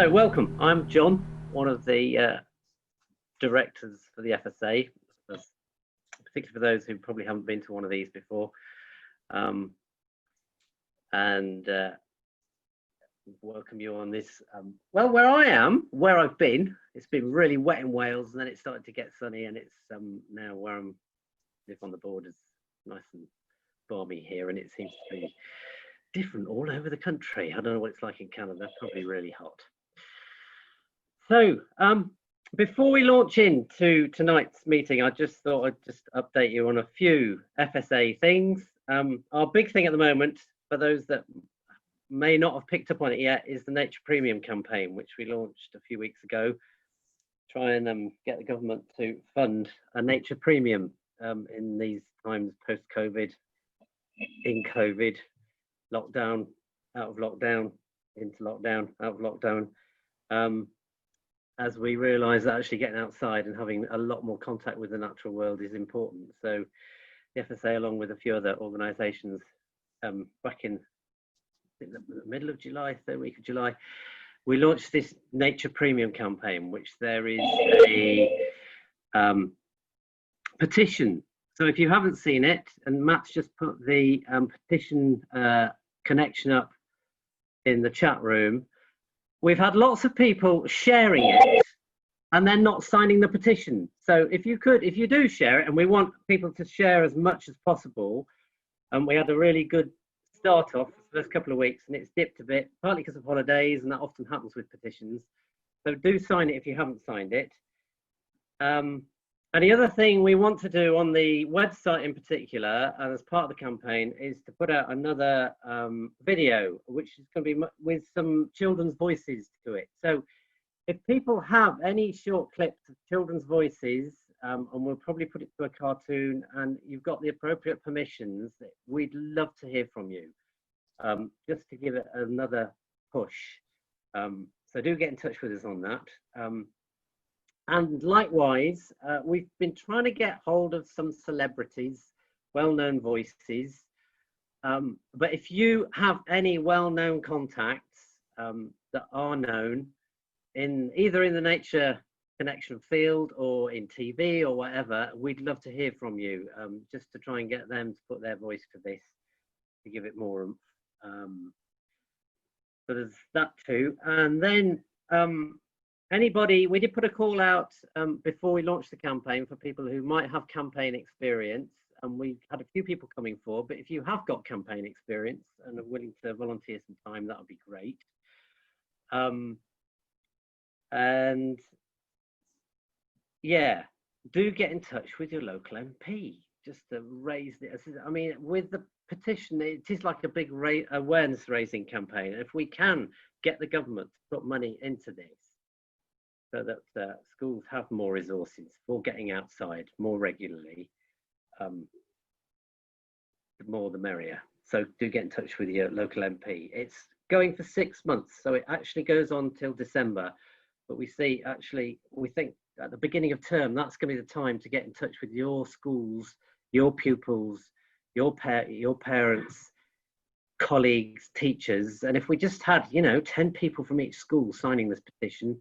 So welcome, I'm John, one of the directors for the FSA, particularly for those who probably haven't been to one of these before. Welcome you on this, well, where I am, where I've been, it's been really wet in Wales, and then it started to get sunny, and it's now where I'm live on the borders, nice and balmy here, and it seems to be different all over the country. I don't know what it's like in Canada, probably really hot. So before we launch into tonight's meeting, I just thought I'd just update you on a few FSA things. Our big thing at the moment, for those that may not have picked up on it yet, is the Nature Premium campaign, which we launched a few weeks ago. Try and get the government to fund a nature premium in these times post-COVID, in COVID, lockdown, out of lockdown, into lockdown, out of lockdown. As we realise that actually getting outside and having a lot more contact with the natural world is important. So the FSA, along with a few other organisations, back in the middle of July, third week of July, we launched this Nature Premium campaign, which there is a petition. So if you haven't seen it, and Matt's just put the petition connection up in the chat room, we've had lots of people sharing it and then not signing the petition. So if you do share it, and we want people to share as much as possible, and we had a really good start off the first couple of weeks, and it's dipped a bit, partly because of holidays, and that often happens with petitions. So do sign it if you haven't signed it. And the other thing we want to do on the website in particular, and as part of the campaign, is to put out another video, which is going to be with some children's voices to it. So if people have any short clips of children's voices, and we'll probably put it to a cartoon, and you've got the appropriate permissions, we'd love to hear from you, just to give it another push. So do get in touch with us on that. And likewise, we've been trying to get hold of some celebrities, well-known voices. But if you have any well-known contacts that are known in either in the nature connection field or in TV or whatever, we'd love to hear from you, just to try and get them to put their voice to this, to give it more oomph. So there's that too. And then anybody, we did put a call out before we launched the campaign for people who might have campaign experience, and we had a few people coming forward. But if you have got campaign experience and are willing to volunteer some time, that would be great. And yeah, do get in touch with your local MP just to raise it. I mean, with the petition, it is like a big awareness raising campaign. If we can get the government to put money into this, so that schools have more resources for getting outside more regularly, the more the merrier. So do get in touch with your local MP. It's going for 6 months, so it actually goes on till December. But we think at the beginning of term, that's going to be the time to get in touch with your schools, your pupils, your parents, colleagues, teachers. And if we just had, 10 people from each school signing this petition,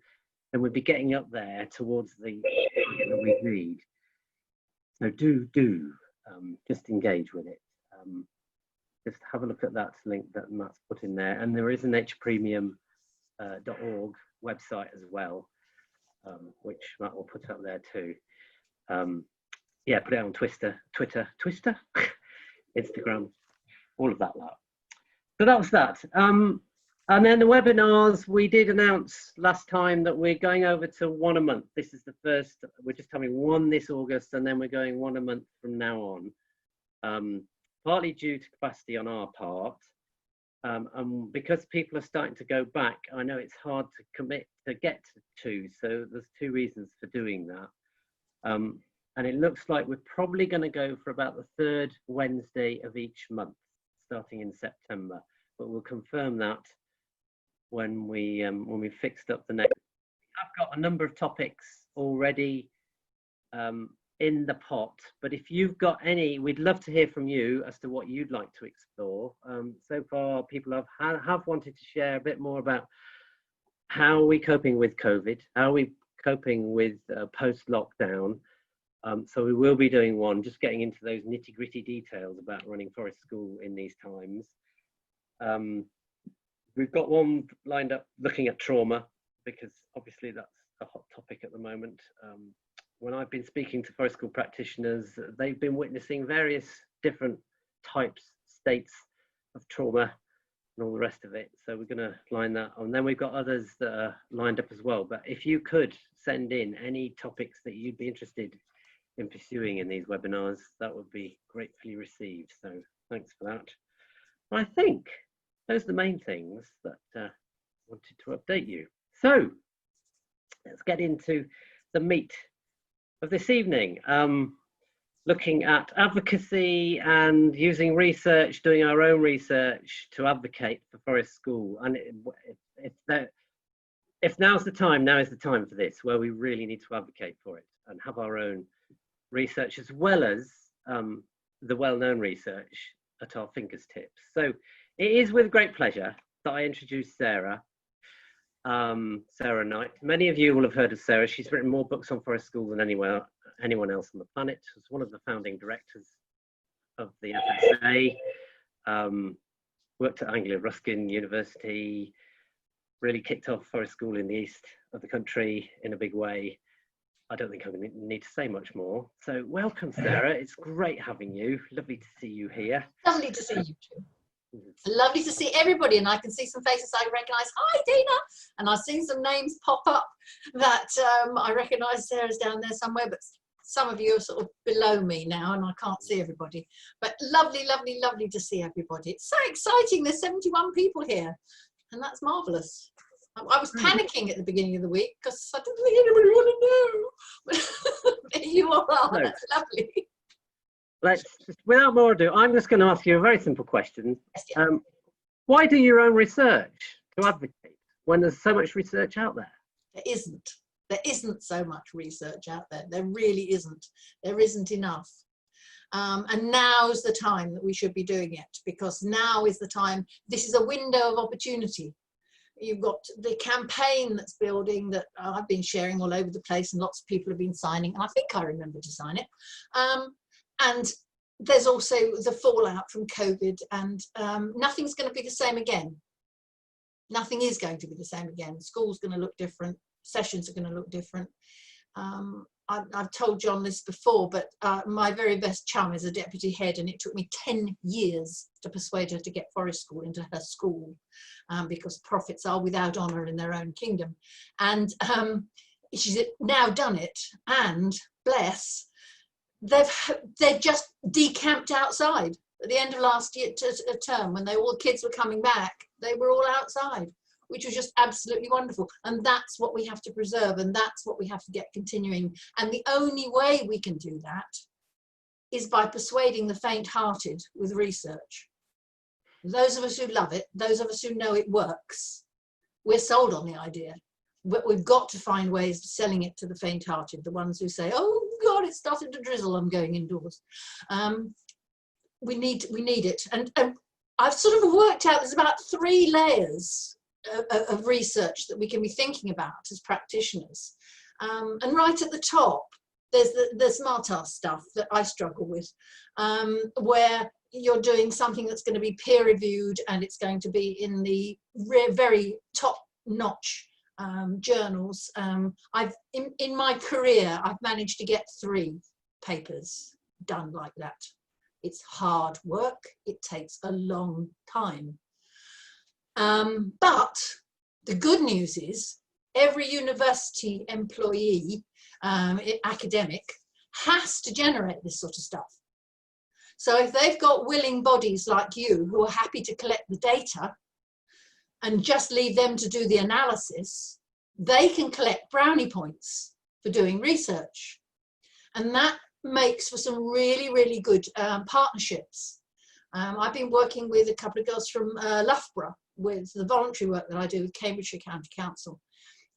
then we'd be getting up there towards the target that we need. So do just engage with it. Just have a look at that link that Matt's put in there, and there is a naturepremium.org website as well, which Matt will put up there too. Yeah, put it on Twitter, Instagram, all of that lot. So that was that. And then the webinars, we did announce last time that we're going over to one a month. This is the first, we're just having one this August, and then we're going one a month from now on, partly due to capacity on our part. And because people are starting to go back, I know it's hard to commit to get to, so there's 2 reasons for doing that. And it looks like we're probably going to go for about the 3rd Wednesday of each month, starting in September. But we'll confirm that when we fixed up the next. I've got a number of topics already in the pot, but if you've got any, we'd love to hear from you as to what you'd like to explore. So far, people have wanted to share a bit more about how are we coping with COVID? How are we coping with post-lockdown? So we will be doing one, just getting into those nitty-gritty details about running Forest School in these times. We've got one lined up looking at trauma, because obviously that's a hot topic at the moment. When I've been speaking to Forest School practitioners, they've been witnessing various different types, states of trauma and all the rest of it. So we're going to line that on. Then we've got others that are lined up as well. But if you could send in any topics that you'd be interested in pursuing in these webinars, that would be gratefully received. So thanks for that. I think those are the main things that I wanted to update you. So let's get into the meat of this evening. Looking at advocacy and using research, doing our own research to advocate for Forest School. And if now's the time, now is the time for this, where we really need to advocate for it and have our own research, as well as the well-known research at our fingertips. So it is with great pleasure that I introduce Sara Knight. Many of you will have heard of Sara. She's written more books on Forest School than anyone else on the planet. She's one of the founding directors of the FSA, worked at Anglia Ruskin University, really kicked off Forest School in the east of the country in a big way. I don't think I'm going to need to say much more. So welcome, Sara. It's great having you. Lovely to see you here. Lovely to see you too. Lovely to see everybody, and I can see some faces I recognise. Hi, Dina. And I've seen some names pop up that I recognise. Sarah's down there somewhere, but some of you are sort of below me now and I can't see everybody. But lovely, lovely, lovely to see everybody. It's so exciting. There's 71 people here and that's marvellous. I was panicking at the beginning of the week because I didn't think anybody would know. But you all are. No. That's lovely. Let's just, without more ado, I'm just going to ask you a very simple question. Why do your own research to advocate when there's so much research out there? There isn't so much research out there. There really isn't. There isn't enough. And now's the time that we should be doing it, because now is the time. This is a window of opportunity. You've got the campaign that's building that I've been sharing all over the place, and lots of people have been signing, and I think I remember to sign it. And there's also the fallout from COVID, and nothing's going to be the same again. Nothing is going to be the same again. School's going to look different. Sessions are going to look different. I've told John this before, but my very best chum is a deputy head, and it took me 10 years to persuade her to get Forest School into her school, because prophets are without honour in their own kingdom. And she's now done it, and bless, they've just decamped outside at the end of last year term, when all the kids were coming back. They were all outside, which was just absolutely wonderful. And that's what we have to preserve, and that's what we have to get continuing. And the only way we can do that is by persuading the faint-hearted with research. Those of us who love it, those of us who know it works, we're sold on the idea. But we've got to find ways of selling it to the faint-hearted, the ones who say, oh God, it's starting to drizzle, I'm going indoors. We need it. And I've sort of worked out there's about 3 layers of research that we can be thinking about as practitioners. And right at the top, there's the smart-ass stuff that I struggle with, where you're doing something that's going to be peer-reviewed, and it's going to be in the very top-notch journals. In my career, I've managed to get 3 papers done like that. It's hard work. It takes a long time. But the good news is every university employee, academic, has to generate this sort of stuff. So if they've got willing bodies like you who are happy to collect the data and just leave them to do the analysis, they can collect brownie points for doing research. And that makes for some really, really good partnerships. I've been working with a couple of girls from Loughborough with the voluntary work that I do with Cambridgeshire County Council,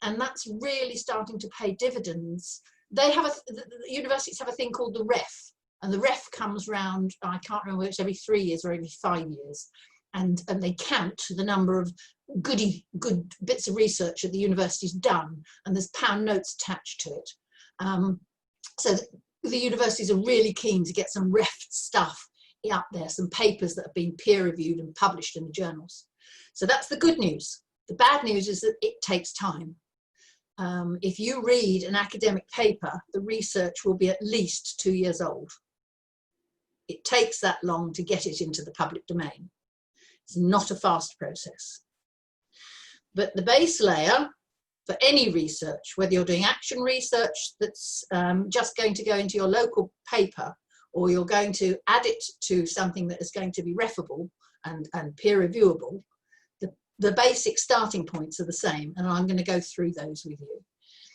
and that's really starting to pay dividends. They have the universities have a thing called the REF, and the REF comes round, I can't remember, it's every 3 years or every 5 years, and they count the number of good bits of research that the university's done, and there's pound notes attached to it. So the universities are really keen to get some ref stuff up there, some papers that have been peer reviewed and published in the journals. So that's the good news. The bad news is that it takes time. If you read an academic paper, the research will be at least 2 years old. It takes that long to get it into the public domain. It's not a fast process. But the base layer for any research, whether you're doing action research that's just going to go into your local paper, or you're going to add it to something that is going to be referable and peer reviewable, the basic starting points are the same, and I'm going to go through those with you.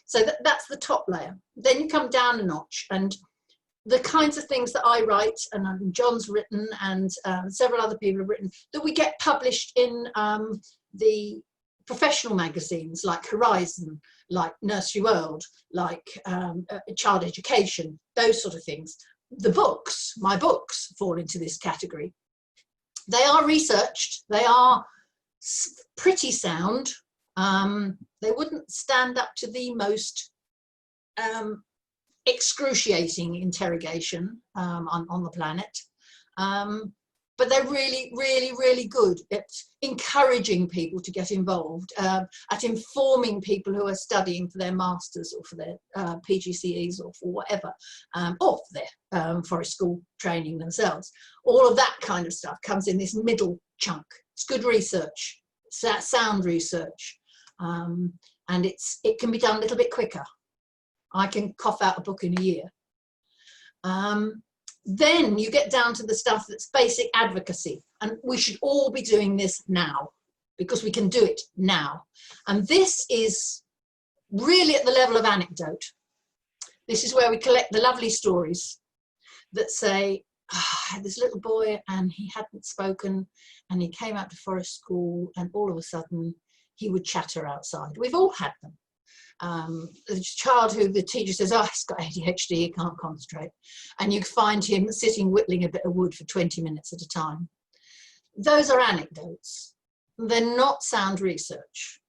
So that's the top layer. Then you come down a notch, and the kinds of things that I write, and John's written, and several other people have written, that we get published in the professional magazines like Horizon, like Nursery World, like Child Education, those sort of things. The books, my books, fall into this category. They are researched, they are pretty sound. They wouldn't stand up to the most excruciating interrogation on the planet. But they're really, really, really good at encouraging people to get involved, at informing people who are studying for their masters or for their PGCEs or for whatever, or for their forest school training themselves. All of that kind of stuff comes in this middle chunk. It's good research, sound research, and it can be done a little bit quicker. I can cough out a book in a year. Then you get down to the stuff that's basic advocacy, and we should all be doing this now because we can do it now. And this is really at the level of anecdote. This is where we collect the lovely stories that say, oh, I had this little boy and he hadn't spoken, and he came out to forest school and all of a sudden he would chatter outside. We've all had them. A child who the teacher says, oh, he's got ADHD, he can't concentrate. And you find him sitting whittling a bit of wood for 20 minutes at a time. Those are anecdotes. They're not sound research,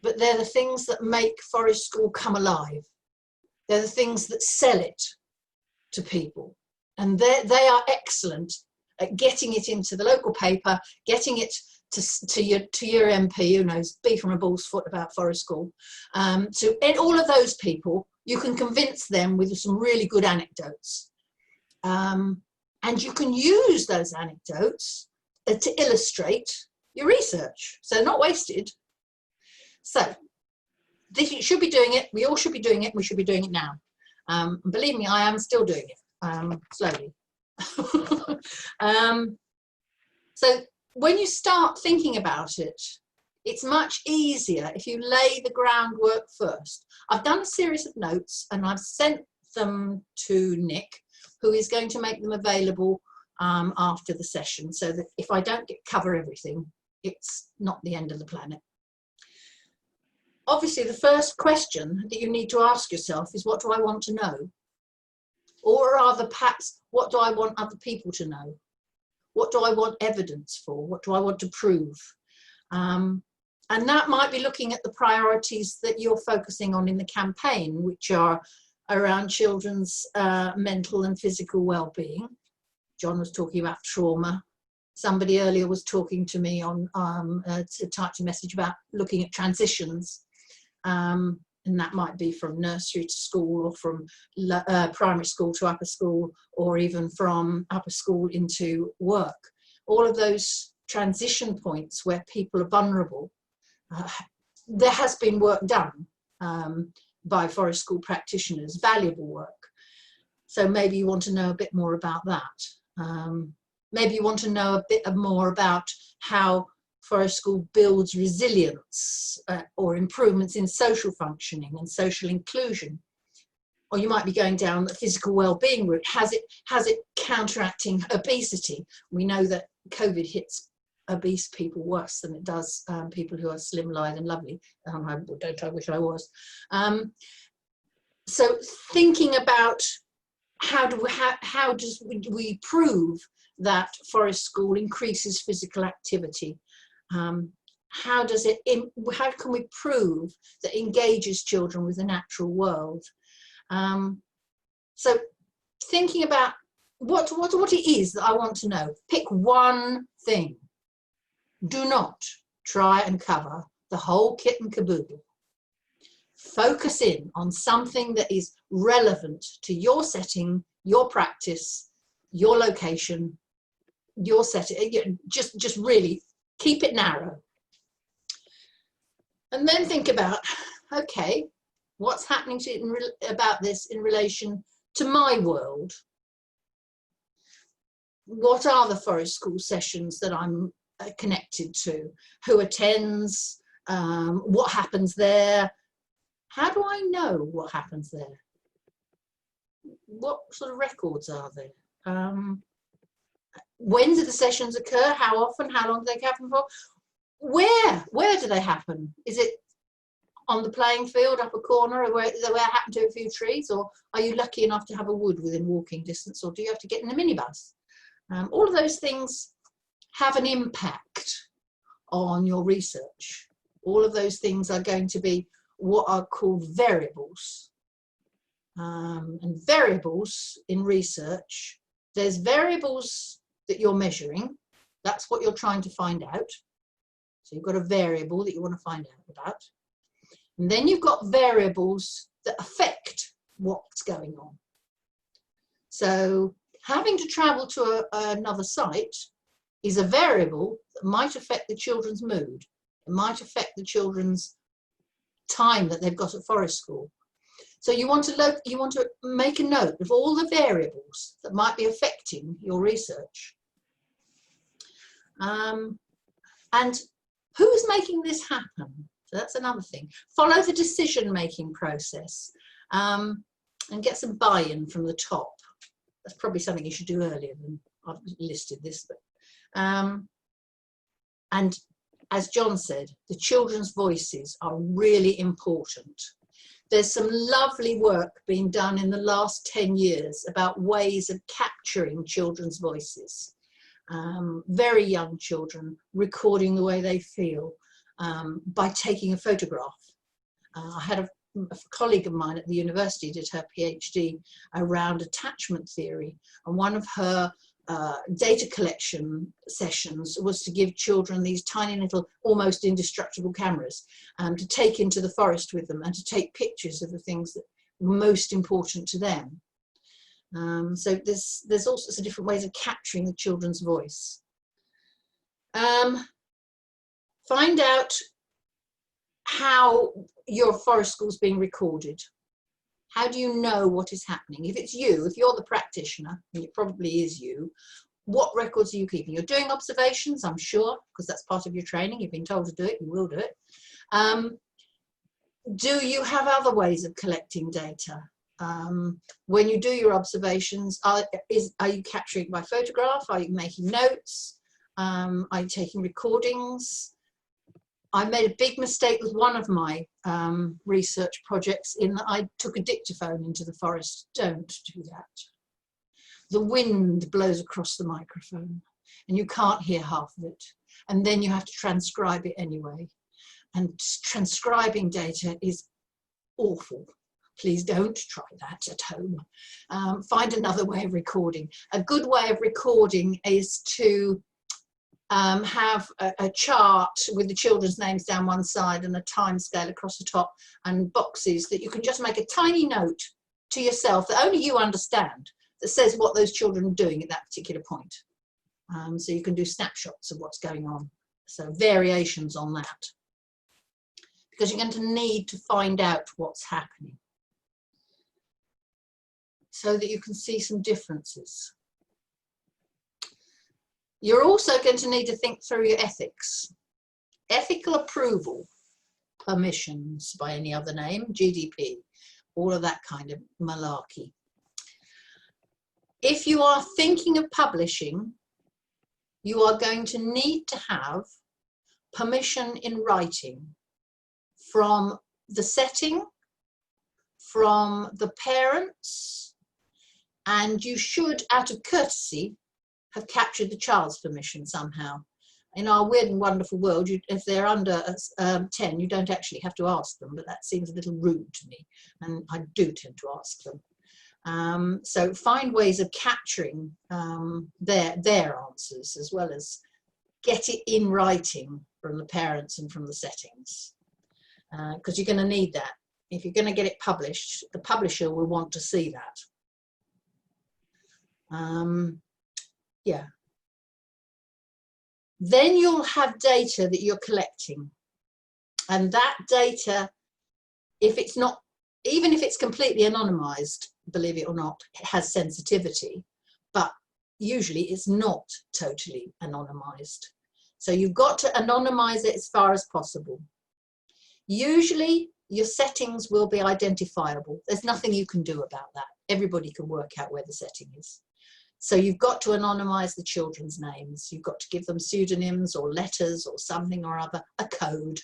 but they're the things that make forest school come alive. They're the things that sell it to people. And they are excellent at getting it into the local paper, getting it to your MP who knows bee from a bull's foot about forest school. And all of those people, you can convince them with some really good anecdotes. And you can use those anecdotes to illustrate your research. So they're not wasted. So you should be doing it. We all should be doing it. We should be doing it now. And believe me, I am still doing it, slowly. So when you start thinking about it, it's much easier if you lay the groundwork first. I've done a series of notes and I've sent them to Nick, who is going to make them available after the session, so that if I don't cover everything, it's not the end of the planet. Obviously, the first question that you need to ask yourself is, what do I want to know? Or rather, perhaps, what do I want other people to know? What do I want evidence for? What do I want to prove? And that might be looking at the priorities that you're focusing on in the campaign, which are around children's mental and physical well-being. John was talking about trauma. Somebody earlier was talking to me on typed a message about looking at transitions. And that might be from nursery to school, or from primary school to upper school, or even from upper school into work. All of those transition points where people are vulnerable, there has been work done by forest school practitioners, valuable work. So maybe you want to know a bit more about that. Maybe you want to know a bit more about how forest school builds resilience or improvements in social functioning and social inclusion. Or you might be going down the physical well-being route. Has it counteracting obesity? We know that COVID hits obese people worse than it does people who are slim, lithe and lovely. I wish I was. So thinking about how do we prove that forest school increases physical activity, how can we prove that engages children with the natural world? So thinking about what it is that I want to know. Pick one thing. Do not try and cover the whole kit and caboodle. Focus in on something that is relevant to your setting, your practice, your location, your setting. Just really keep it narrow. And then think about, okay, what's happening about this in relation to my world? What are the forest school sessions that I'm connected to? Who attends? What happens there? How do I know what happens there? What sort of records are there? When do the sessions occur? How often? How long do they happen for? Where do they happen? Is it on the playing field up a corner, or where it happened to a few trees? Or are you lucky enough to have a wood within walking distance? Or do you have to get in a minibus? All of those things have an impact on your research. All of those things are going to be what are called variables. And variables in research, there's variables that you're measuring. That's what you're trying to find out. So you've got a variable that you want to find out about. And then you've got variables that affect what's going on. So having to travel to another site is a variable that might affect the children's mood. It might affect the children's time that they've got at forest school. So you want to make a note of all the variables that might be affecting your research. And who's making this happen? So that's another thing. Follow the decision-making process and get some buy-in from the top. That's probably something you should do earlier than I've listed this. But, and as John said, the children's voices are really important. There's some lovely work being done in the last 10 years about ways of capturing children's voices. Very young children recording the way they feel by taking a photograph. I had a colleague of mine at the university did her PhD around attachment theory, and one of her data collection sessions was to give children these tiny little almost indestructible cameras to take into the forest with them and to take pictures of the things that were most important to them. So there's all sorts of different ways of capturing the children's voice. Find out how your forest school is being recorded. How do you know what is happening? If it's you, if you're the practitioner, and it probably is you, what records are you keeping? You're doing observations, I'm sure, because that's part of your training. You've been told to do it, you will do it. Do you have other ways of collecting data? When you do your observations, are you capturing by photograph? Are you making notes? Are you taking recordings? I made a big mistake with one of my research projects in that I took a dictaphone into the forest. Don't do that. The wind blows across the microphone and you can't hear half of it. And then you have to transcribe it anyway. And transcribing data is awful. Please don't try that at home. Find another way of recording. A good way of recording is to have a chart with the children's names down one side and a time scale across the top and boxes that you can just make a tiny note to yourself that only you understand that says what those children are doing at that particular point. So you can do snapshots of what's going on. So variations on that. Because you're going to need to find out what's happening so that you can see some differences. You're also going to need to think through your ethics. Ethical approval, permissions by any other name, GDP, all of that kind of malarkey. If you are thinking of publishing, you are going to need to have permission in writing from the setting, from the parents, and you should, out of courtesy, have captured the child's permission somehow. In our weird and wonderful world, if they're under 10, you don't actually have to ask them, but that seems a little rude to me, and I do tend to ask them. So find ways of capturing their answers, as well as get it in writing from the parents and from the settings, because you're going to need that. If you're going to get it published, the publisher will want to see that. Yeah. Then you'll have data that you're collecting, and that data, if it's not, even if it's completely anonymized, believe it or not, it has sensitivity, but usually it's not totally anonymized. So you've got to anonymize it as far as possible. Usually your settings will be identifiable. There's nothing you can do about that. Everybody can work out where the setting is. So you've got to anonymize the children's names. You've got to give them pseudonyms or letters or something or other, a code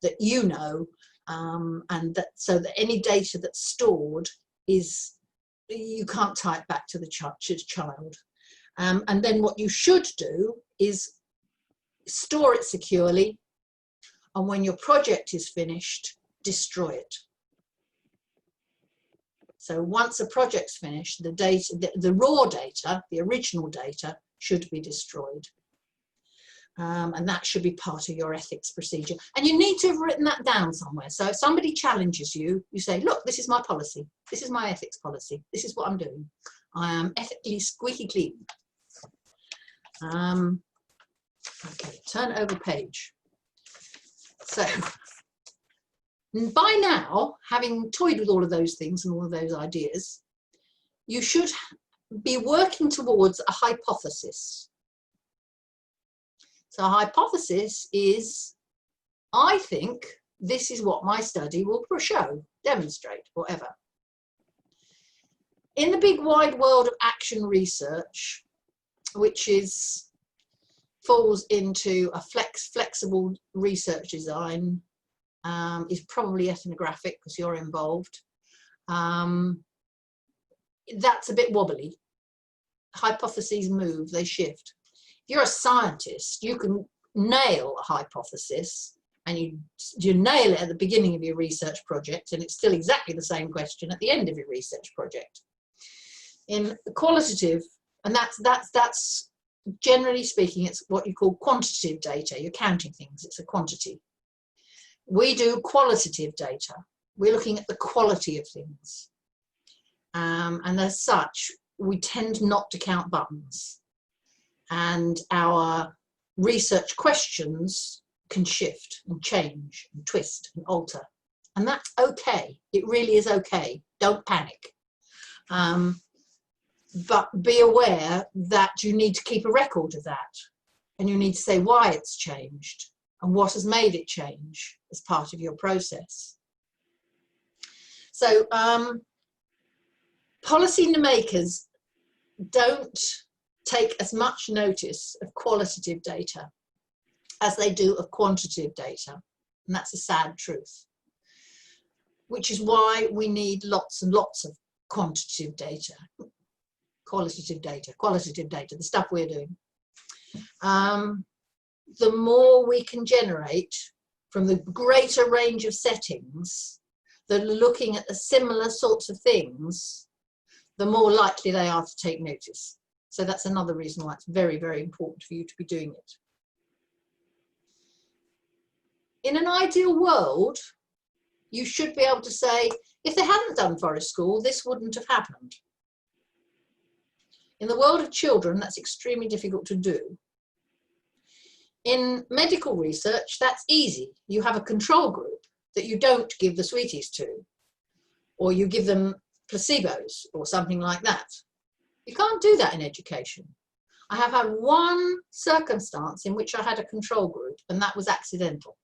that you know, and that so that any data that's stored is, you can't tie it back to the child. And then what you should do is store it securely, and when your project is finished, destroy it. So once a project's finished, the data, the raw data, the original data, should be destroyed. And that should be part of your ethics procedure. And you need to have written that down somewhere. So if somebody challenges you, you say, look, this is my policy. This is my ethics policy. This is what I'm doing. I am ethically squeaky clean. Okay, turn over page. So by now, having toyed with all of those things and all of those ideas, you should be working towards a hypothesis. So a hypothesis is, I think this is what my study will show, demonstrate, whatever. In the big wide world of action research, which falls into a flexible research design, is probably ethnographic because you're involved. That's a bit wobbly. Hypotheses move, they shift. If you're a scientist, you can nail a hypothesis, and you nail it at the beginning of your research project, and it's still exactly the same question at the end of your research project. In qualitative, and that's generally speaking, it's what you call quantitative data. You're counting things, it's a quantity. We do qualitative data. We're looking at the quality of things. And as such, we tend not to count buttons. And our research questions can shift and change and twist and alter. And that's okay. It really is okay. Don't panic. But be aware that you need to keep a record of that. And you need to say why it's changed and what has made it change as part of your process. So policy makers don't take as much notice of qualitative data as they do of quantitative data. And that's a sad truth, which is why we need lots and lots of quantitative data, qualitative data, the stuff we're doing. The more we can generate from the greater range of settings that are looking at the similar sorts of things, the more likely they are to take notice. So that's another reason why it's very, very important for you to be doing it. In an ideal world, you should be able to say, if they hadn't done forest school, this wouldn't have happened. In the world of children, that's extremely difficult to do. In medical research, that's easy. You have a control group that you don't give the sweeties to, or you give them placebos or something like that. You can't do that in education. I have had one circumstance in which I had a control group, and that was accidental.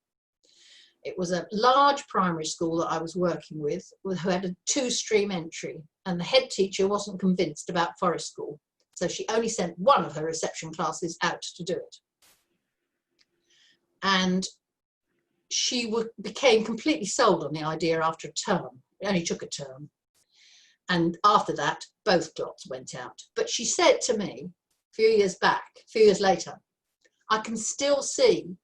It was a large primary school that I was working with who had a 2-stream entry, and the head teacher wasn't convinced about forest school. So she only sent one of her reception classes out to do it. And she became completely sold on the idea after a term. It only took a term. And after that, both clots went out. But she said to me a few years later, I can still see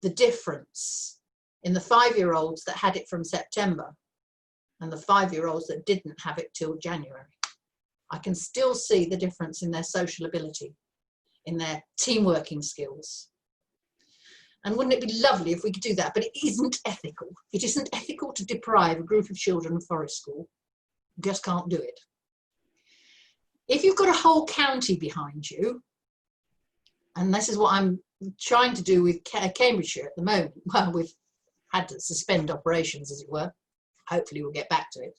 the difference in the 5-year-olds that had it from September and the 5-year-olds that didn't have it till January. I can still see the difference in their social ability, in their team working skills. And wouldn't it be lovely if we could do that? But it isn't ethical. It isn't ethical to deprive a group of children of forest school. You just can't do it. If you've got a whole county behind you, and this is what I'm trying to do with Cambridgeshire at the moment, well, we've had to suspend operations, as it were. Hopefully we'll get back to it.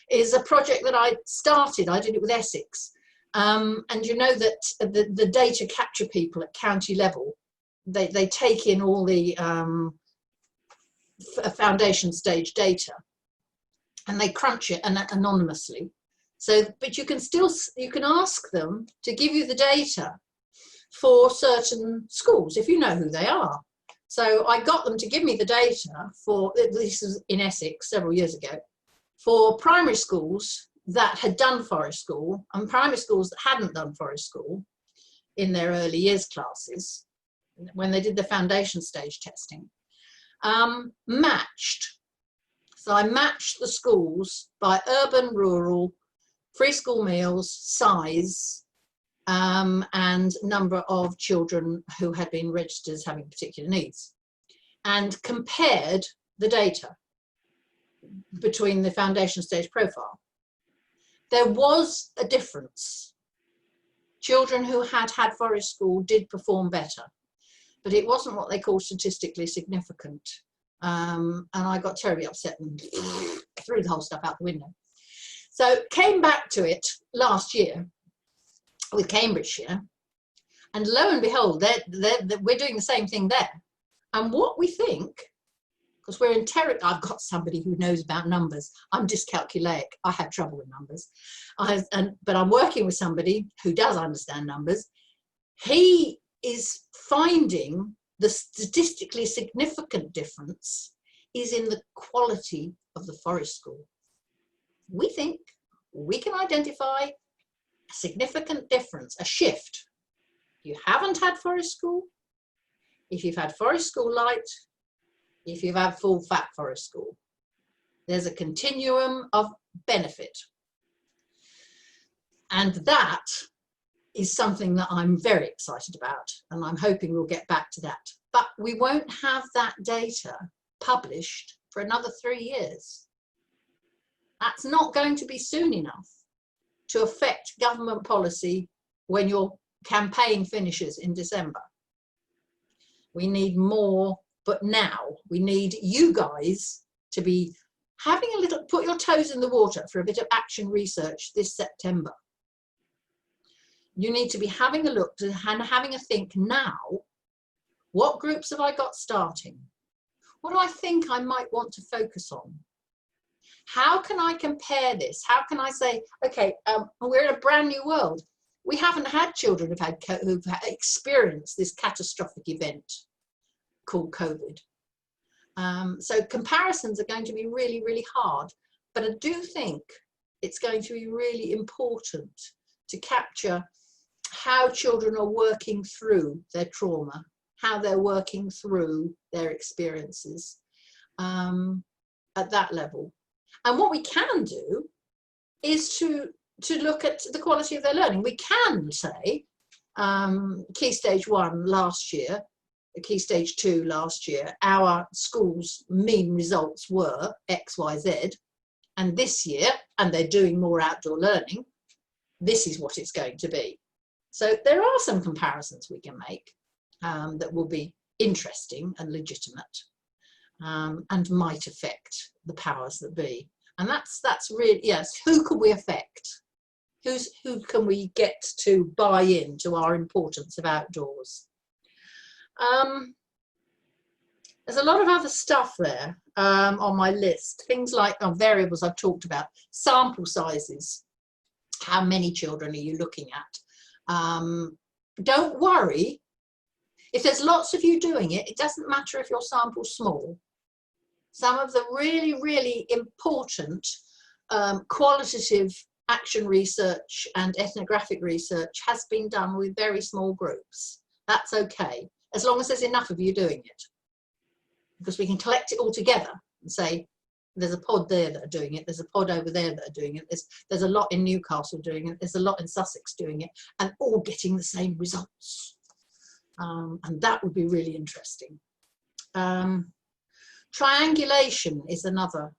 Is a project that I started. I did it with Essex. And you know that the data capture people at county level, they take in all the foundation stage data and they crunch it anonymously. So, but you can ask them to give you the data for certain schools if you know who they are. So I got them to give me the data for, this is in Essex several years ago, for primary schools that had done forest school and primary schools that hadn't done forest school in their early years classes when they did the foundation stage testing, matched. So I matched the schools by urban, rural, free school meals, size, and number of children who had been registered as having particular needs, and compared the data between the foundation stage profile. There was a difference. Children who had had forest school did perform better, but it wasn't what they call statistically significant. And I got terribly upset and threw the whole stuff out the window. So came back to it last year with Cambridgeshire, and lo and behold, we're doing the same thing there. And what we think, because we're in I've got somebody who knows about numbers. I'm dyscalculic. I have trouble with numbers. But I'm working with somebody who does understand numbers. He is finding the statistically significant difference is in the quality of the forest school. We think we can identify a significant difference, a shift. You haven't had forest school, if you've had forest school light, if you've had full fat forest school. There's a continuum of benefit. And that is something that I'm very excited about, and I'm hoping we'll get back to that. But we won't have that data published for another 3 years. That's not going to be soon enough to affect government policy when your campaign finishes in December. We need more, but now we need you guys to be having a little, put your toes in the water for a bit of action research this September. You need to be having a look and having a think now, what groups have I got starting? What do I think I might want to focus on? How can I compare this? How can I say, okay, we're in a brand new world. We haven't had children who've experienced this catastrophic event called COVID. So comparisons are going to be really, really hard. But I do think it's going to be really important to capture how children are working through their trauma, how they're working through their experiences at that level. And what we can do is to look at the quality of their learning. We can say Key Stage 1 last year, Key Stage 2 last year, our school's mean results were X, Y, Z. And this year, and they're doing more outdoor learning, this is what it's going to be. So there are some comparisons we can make that will be interesting and legitimate and might affect the powers that be. And that's really, yes, who can we affect? Who can we get to buy into our importance of outdoors? There's a lot of other stuff there on my list. Things like variables I've talked about, sample sizes. How many children are you looking at? Don't worry. If there's lots of you doing it, it doesn't matter if your sample's small. Some of the really, really important qualitative action research and ethnographic research has been done with very small groups. That's okay, as long as there's enough of you doing it. Because we can collect it all together and say, there's a pod there that are doing it, there's a pod over there that are doing it, there's a lot in Newcastle doing it, there's a lot in Sussex doing it, and all getting the same results. And that would be really interesting. Triangulation is another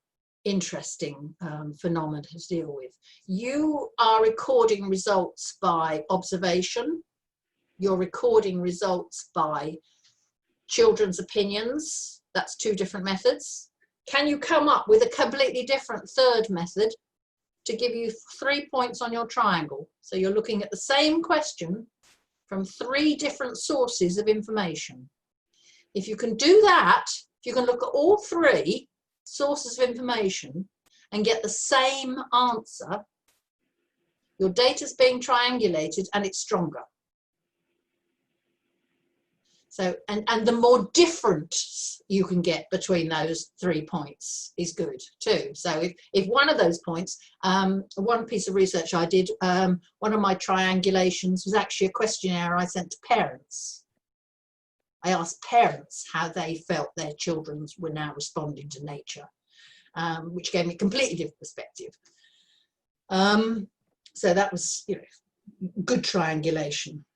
interesting phenomenon to deal with. You are recording results by observation, you're recording results by children's opinions. That's two different methods. Can you come up with a completely different third method to give you 3 points on your triangle? So you're looking at the same question from 3 different sources of information. If you can do that, if you can look at all 3 sources of information and get the same answer, your data's being triangulated and it's stronger. So, and the more different you can get between those 3 points is good too. So if one of those points, one piece of research I did, one of my triangulations was actually a questionnaire I sent to parents. I asked parents how they felt their children were now responding to nature, which gave me a completely different perspective. So that was, you know, good triangulation.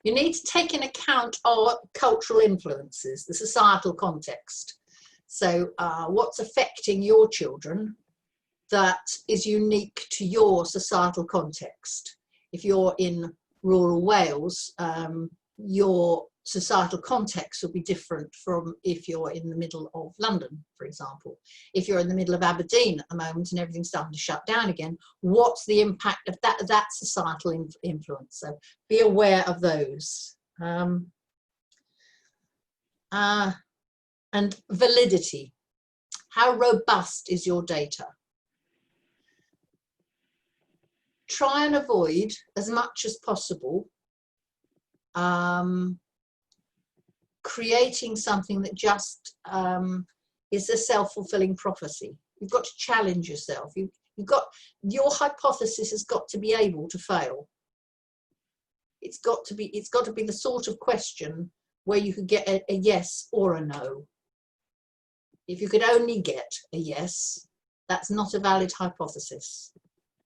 You need to take into account our cultural influences, the societal context. So what's affecting your children that is unique to your societal context. If you're in rural Wales, your societal context will be different from if you're in the middle of London, for example. If you're in the middle of Aberdeen at the moment and everything's starting to shut down again, what's the impact of that societal influence? So be aware of those. And validity. How robust is your data? Try and avoid as much as possible creating something that just is a self-fulfilling prophecy. You've got to challenge yourself. You've got, your hypothesis has got to be able to fail. It's got to be the sort of question where you could get a yes or a no. If you could only get a yes, that's not a valid hypothesis.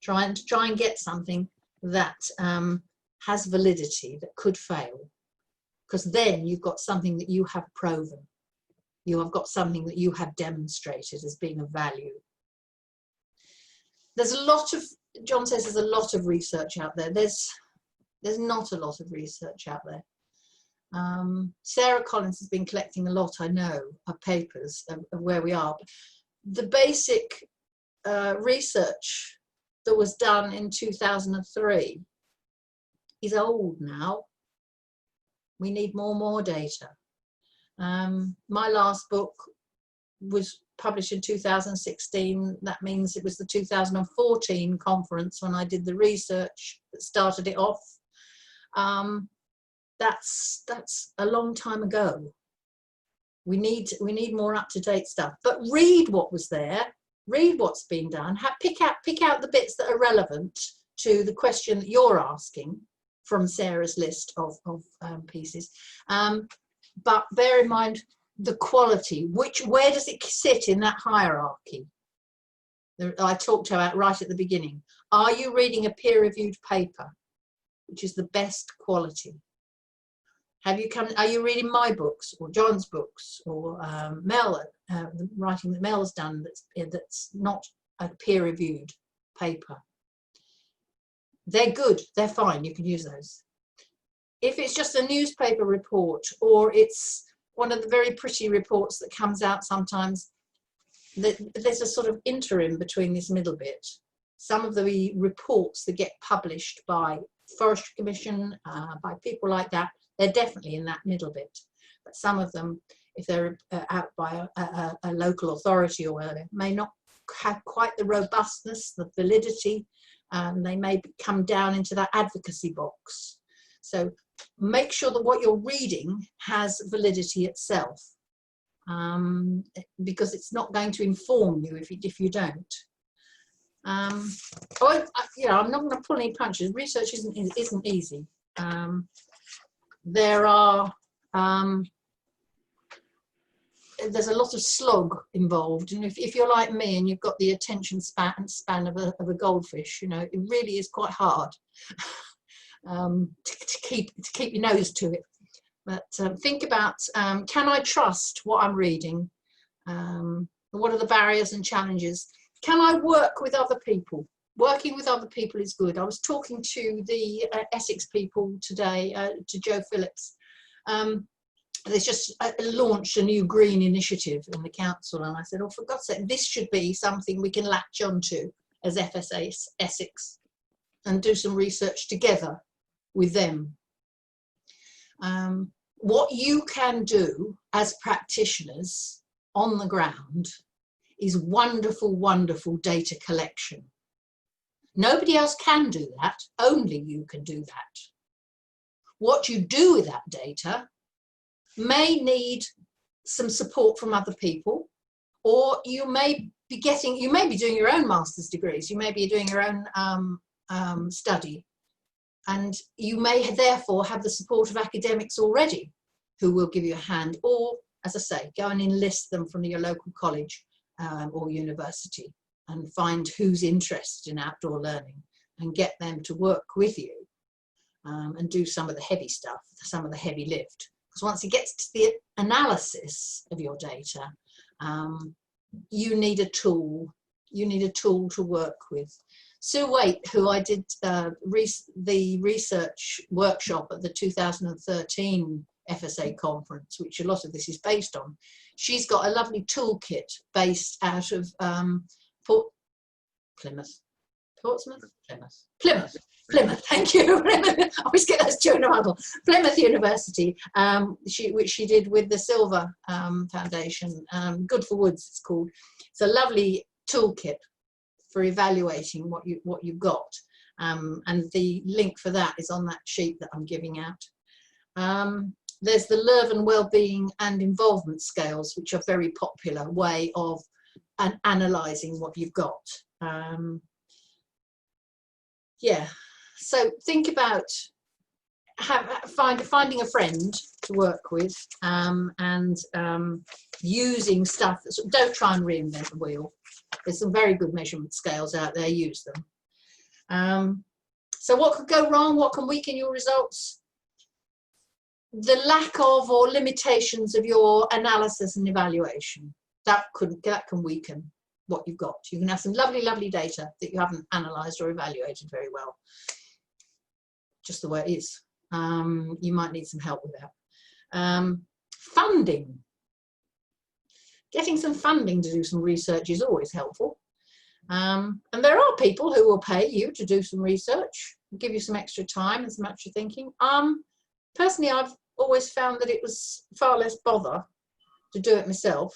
Try and get something that has validity, that could fail, because then you've got something that you have proven. You have got something that you have demonstrated as being of value. There's a lot of, John says there's a lot of research out there. There's not a lot of research out there. Sarah Collins has been collecting a lot, I know, of papers of where we are. The basic research that was done in 2003 is old now. We need more data. My last book was published in 2016. That means it was the 2014 conference when I did the research that started it off. That's a long time ago. We need more up-to-date stuff. But read what was there, read what's been done, pick out the bits that are relevant to the question that you're asking from Sarah's list of pieces. But bear in mind the quality, where does it sit in that hierarchy? I talked about right at the beginning. Are you reading a peer-reviewed paper, which is the best quality? Are you reading my books or John's books or Mel, the writing that Mel's done that's not a peer-reviewed paper? They're good, they're fine, you can use those. If it's just a newspaper report or it's one of the very pretty reports that comes out sometimes, there's a sort of interim between this middle bit. Some of the reports that get published by Forestry Commission, by people like that, they're definitely in that middle bit. But some of them, if they're out by a local authority or whatever, may not have quite the robustness, the validity. They may come down into that advocacy box. So make sure that what you're reading has validity itself, because it's not going to inform you if you don't. I'm not going to pull any punches. Research isn't easy. There's a lot of slog involved, and if you're like me and you've got the attention span of a goldfish, you know, it really is quite hard to keep your nose to it. But think about, can I trust what I'm reading? What are the barriers and challenges? Can I work with other people? Working with other people is good. I was talking to the Essex people today, to Joe Phillips. They just launched a new green initiative in the council, and I said, oh, for God's sake, this should be something we can latch onto as FSA Essex and do some research together with them. What you can do as practitioners on the ground is wonderful, wonderful data collection. Nobody else can do that, only you can do that. What you do with that data may need some support from other people, or you may be doing your own master's degrees, you may be doing your own study, and you may therefore have the support of academics already who will give you a hand, or, as I say, go and enlist them from your local college or university and find who's interested in outdoor learning and get them to work with you and do some of the heavy stuff, some of the heavy lift. Because once it gets to the analysis of your data, you need a tool. You need a tool to work with. Sue Waite, who I did the research workshop at the 2013 FSA conference, which a lot of this is based on, she's got a lovely toolkit based out of Plymouth, thank you. I always get those two in a muddle. Plymouth University, which she did with the Silver Foundation, Good for Woods it's called. It's a lovely toolkit for evaluating what you've got, and the link for that is on that sheet that I'm giving out. There's the Leuven Wellbeing and Involvement Scales, which are a very popular way of analysing what you've got. Yeah, so think about finding a friend to work with, and using stuff. Don't try and reinvent the wheel. There's some very good measurement scales out there, use them. So what could go wrong? What can weaken your results? The lack of or limitations of your analysis and evaluation. That can weaken what you've got. You can have some lovely, lovely data that you haven't analysed or evaluated very well. Just the way it is. You might need some help with that. Funding. Getting some funding to do some research is always helpful. And there are people who will pay you to do some research, give you some extra time and some extra thinking. Personally, I've always found that it was far less bother to do it myself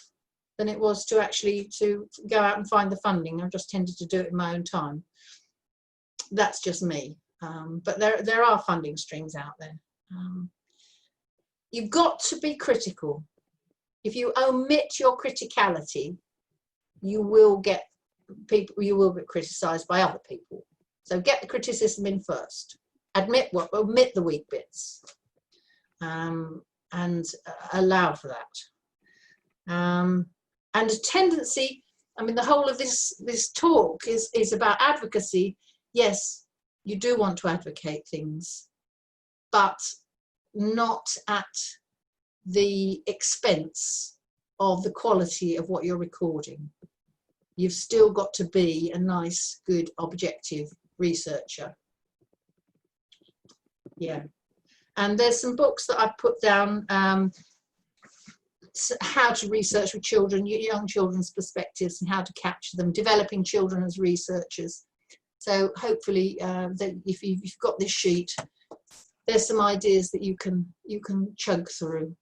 than it was to actually go out and find the funding. I just tended to do it in my own time. That's just me. But there are funding streams out there. You've got to be critical. If you omit your criticality, you will get criticised by other people. So get the criticism in first. Omit the weak bits, and allow for that. And a tendency, I mean, the whole of this talk is about advocacy. Yes, you do want to advocate things, but not at the expense of the quality of what you're recording. You've still got to be a nice, good, objective researcher. Yeah. And there's some books that I've put down, how to research with children, young children's perspectives and how to capture them, developing children as researchers. So hopefully that if you've got this sheet, there's some ideas that you can chug through.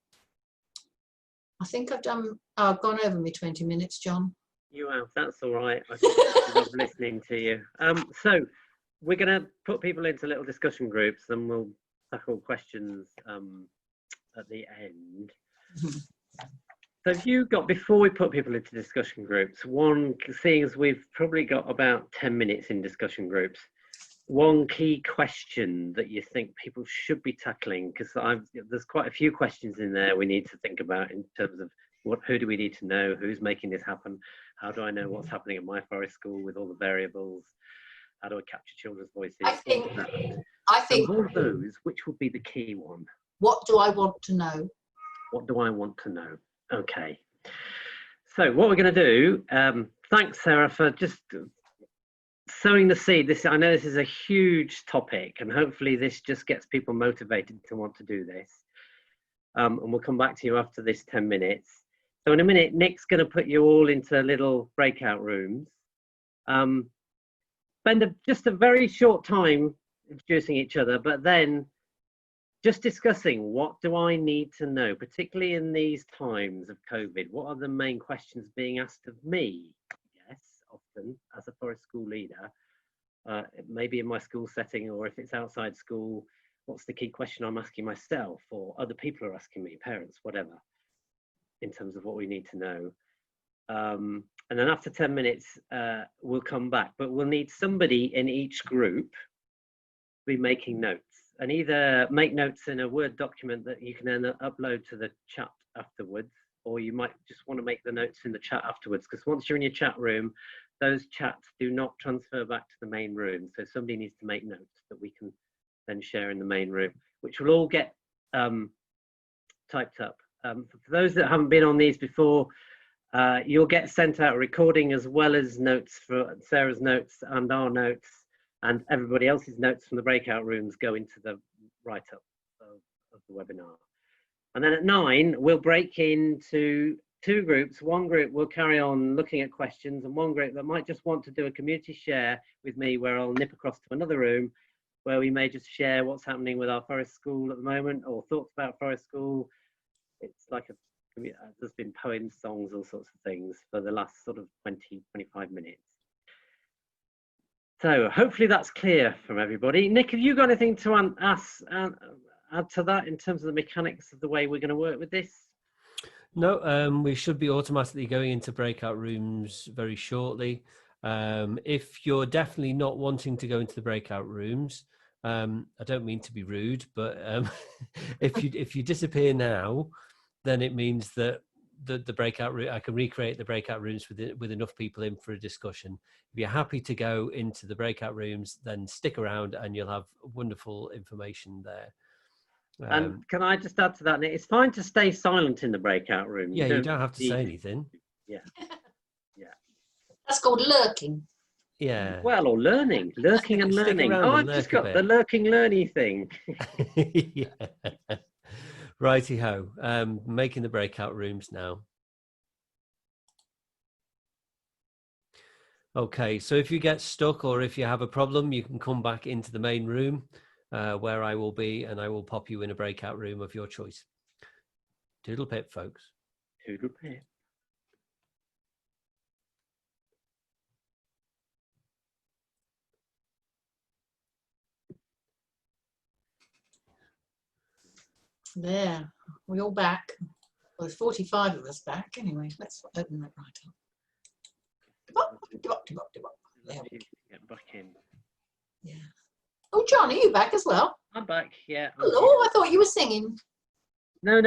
I think I've gone over my 20 minutes, John. You have, that's all right. I love listening to you. So we're going to put people into little discussion groups and we'll tackle questions at the end. So have you got, before we put people into discussion groups, seeing as we've probably got about 10 minutes in discussion groups, one key question that you think people should be tackling? Because there's quite a few questions in there we need to think about in terms of who do we need to know, who's making this happen, how do I know what's happening at my forest school with all the variables, how do I capture children's voices? I think of all of those, which would be the key one? What do I want to know? What do I want to know? Okay. So what we're going to do, thanks Sarah for just sowing the seed. I know this is a huge topic, and hopefully this just gets people motivated to want to do this. And we'll come back to you after this 10 minutes. So in a minute, Nick's going to put you all into little breakout rooms. Spend just a very short time introducing each other, but then just discussing what do I need to know, particularly in these times of COVID. What are the main questions being asked of me? Yes, often as a forest school leader, maybe in my school setting, or if it's outside school, what's the key question I'm asking myself, or other people are asking me, parents, whatever, in terms of what we need to know. And then after 10 minutes, we'll come back, but we'll need somebody in each group to be making notes, and either make notes in a Word document that you can then upload to the chat afterwards, or you might just want to make the notes in the chat afterwards, because once you're in your chat room, those chats do not transfer back to the main room. So somebody needs to make notes that we can then share in the main room, which will all get typed up. For those that haven't been on these before, you'll get sent out a recording as well as notes for Sarah's notes and our notes, and everybody else's notes from the breakout rooms go into the write-up of the webinar. And then at 9, we'll break into 2 groups. One group will carry on looking at questions, and one group that might just want to do a community share with me, where I'll nip across to another room where we may just share what's happening with our forest school at the moment, or thoughts about forest school. It's like there's been poems, songs, all sorts of things for the last sort of 20-25 minutes. So hopefully that's clear from everybody. Nick, have you got anything to add to that in terms of the mechanics of the way we're going to work with this? No, we should be automatically going into breakout rooms very shortly. If you're definitely not wanting to go into the breakout rooms, I don't mean to be rude, but if you disappear now, then it means that the breakout room, I can recreate the breakout rooms with enough people in for a discussion. If you're happy to go into the breakout rooms, then stick around and you'll have wonderful information there. And can I just add to that, Nick? It's fine to stay silent in the breakout room. Yeah, you don't have to say anything. Yeah, yeah. That's called lurking. Yeah. Well, or learning, lurking and learning. Oh, I've just got the lurking learning thing. Yeah. Righty ho. Making the breakout rooms now. Okay, so if you get stuck or if you have a problem, you can come back into the main room where I will be, and I will pop you in a breakout room of your choice. Toodle pip, folks. Toodle pip. There, we're all back. Well, there's 45 of us back. Anyway, let's open that right up. There we go. Get back in. Yeah. Oh, John, are you back as well? I'm back. Yeah. Hello. I thought you were singing. No.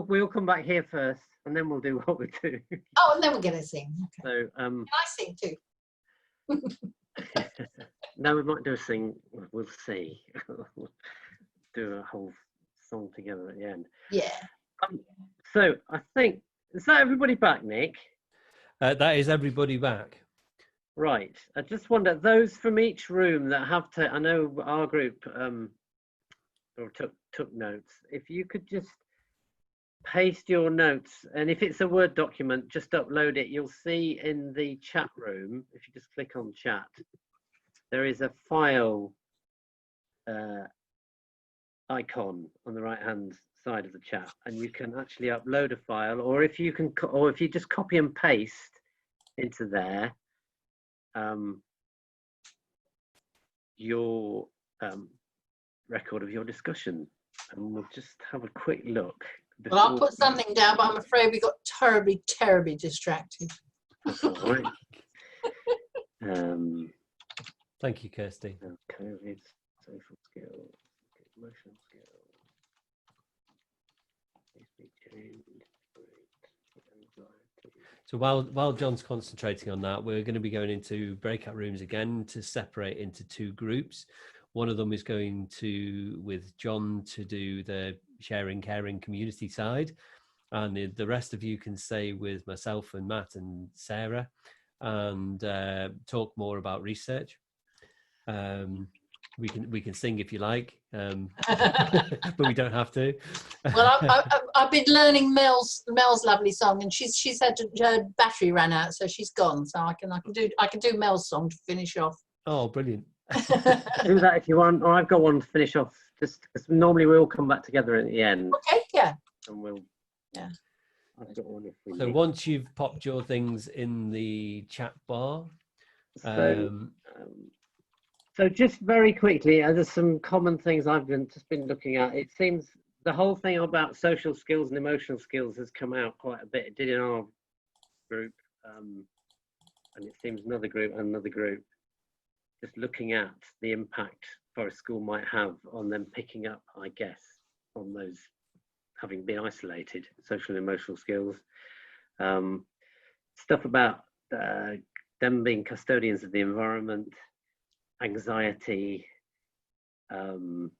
We'll come back here first, and then we'll do what we do. Oh, and then we're gonna sing. Okay. So Can I sing too? No, we might do a sing. We'll see. Do a whole song together at the end. Yeah. So I think, is that everybody back, Nick? That is everybody back. Right. I just wonder, those from each room that have to, I know our group took notes. If you could just paste your notes, and if it's a Word document, just upload it. You'll see in the chat room, if you just click on chat, there is a file icon on the right hand side of the chat, and you can actually upload a file, or if you just copy and paste into there your record of your discussion, and we'll just have a quick look. Well, I'll put something down, but I'm afraid we got terribly distracted. That's all right. Thank you, Kirsty. COVID, social skills, emotional skills. So while John's concentrating on that, we're going to be going into breakout rooms again to separate into two groups. One of them is going to, with John, to do the sharing, caring community side. And the rest of you can stay with myself and Matt and Sarah and talk more about research. We can sing if you like, but we don't have to. Well, I've been learning Mel's lovely song, and she's had her battery ran out, so she's gone. So I can do Mel's song to finish off. Oh, brilliant! Do that if you want, or I've got one to finish off. Just because normally we all come back together at the end. Okay, yeah. And we'll. Yeah. I've got one if we So need. once you've popped your things in the chat bar. So just very quickly, there's some common things I've just been looking at. It seems the whole thing about social skills and emotional skills has come out quite a bit. It did in our group, and it seems another group just looking at the impact Forest School might have on them picking up, I guess, on those having been isolated, social and emotional skills. Stuff about them being custodians of the environment, anxiety, and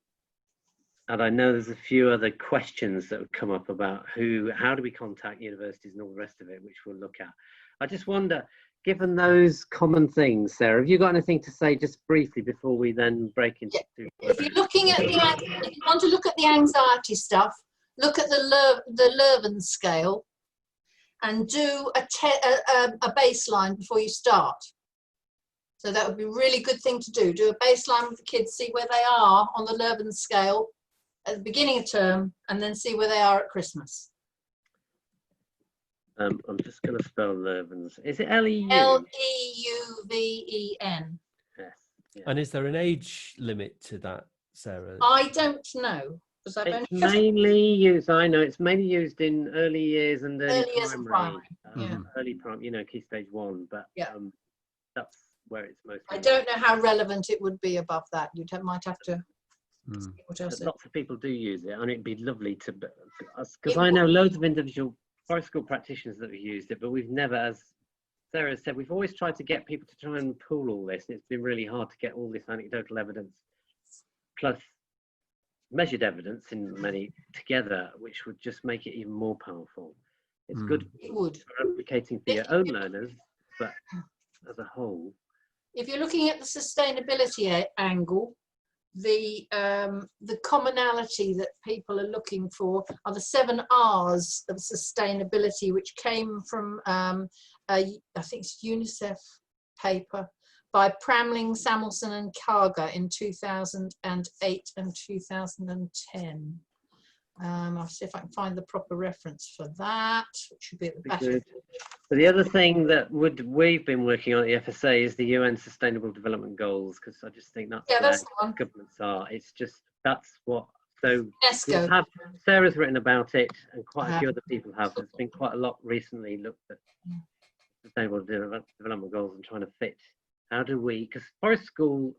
I know there's a few other questions that have come up about how do we contact universities and all the rest of it, which we'll look at. I just wonder, given those common things, Sarah, have you got anything to say just briefly before we then break into? If you're looking at if you want to look at the anxiety stuff, look at the Leuven scale, and do a baseline before you start. So that would be a really good thing to do. Do a baseline with the kids, see where they are on the Leuven scale at the beginning of term, and then see where they are at Christmas. I'm just going to spell Leuven's. Is it L-E-U? L-E-U-V-E-N. Yes. Yeah. And is there an age limit to that, Sarah? I don't know. It's mainly used. I know it's mainly used in early years and early primary. Early primary, key stage 1. But that's where it's most. I don't know how relevant it would be above that. Might have to. See what else lots of people do use it, and it'd be lovely to, because I know loads of individual Forest School practitioners that have used it, but we've never, as Sarah said, we've always tried to get people to try and pool all this, and it's been really hard to get all this anecdotal evidence plus measured evidence in many together, which would just make it even more powerful. It's good for advocating for your own learners, but as a whole. If you're looking at the sustainability angle, the commonality that people are looking for are the 7 R's of sustainability, which came from I think it's UNICEF paper by Pramling, Samuelson and Karga in 2008 and 2010. I'll see if I can find the proper reference for that, which should be at the back. So the other thing that we've been working on at the FSA is the UN Sustainable Development Goals, because I just think that's the one. Governments are. It's just, that's what, so UNESCO. Sarah's written about it, and quite a few other people have. There's been quite a lot recently looked at Sustainable Development Goals and trying to fit. How do we, because Forest School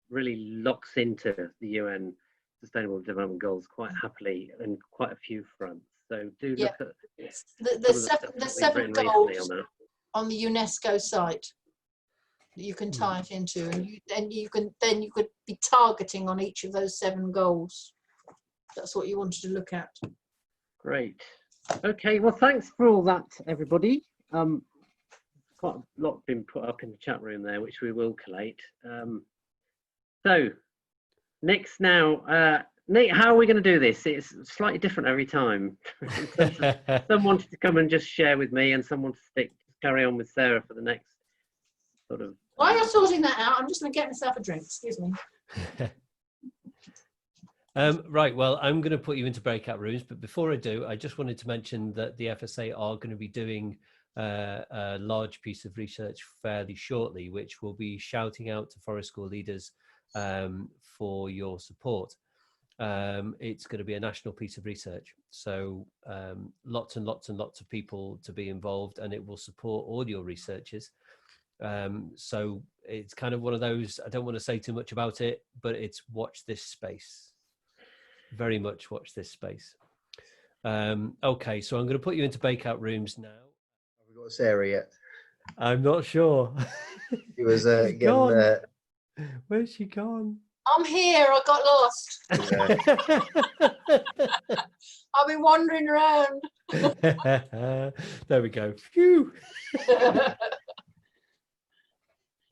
really locks into the UN Sustainable Development Goals quite happily and quite a few fronts. So do look at the 7 goals on the UNESCO site that you can tie it into, and you could be targeting on each of those 7 goals. That's what you wanted to look at. Great. Okay. Well, thanks for all that, everybody. Quite a lot been put up in the chat room there, which we will collate. So next now, Nick, how are we going to do this? It's slightly different every time. Some wanted to come and just share with me, and some want to carry on with Sarah for the next sort of. While you're sorting that out, I'm just going to get myself a drink. Excuse me. Right, well, I'm going to put you into breakout rooms, but before I do, I just wanted to mention that the FSA are going to be doing a large piece of research fairly shortly, which will be shouting out to Forest School leaders for your support. It's going to be a national piece of research, so lots and lots and lots of people to be involved, and it will support all your researchers. So it's kind of one of those, I don't want to say too much about it, but it's watch this space. Very much watch this space. Okay, so I'm going to put you into breakout rooms now. Have we got Sarah yet? I'm not sure. She was She's again. gone. Where's she gone? I'm here. I got lost. I've been wandering around. There we go. Phew.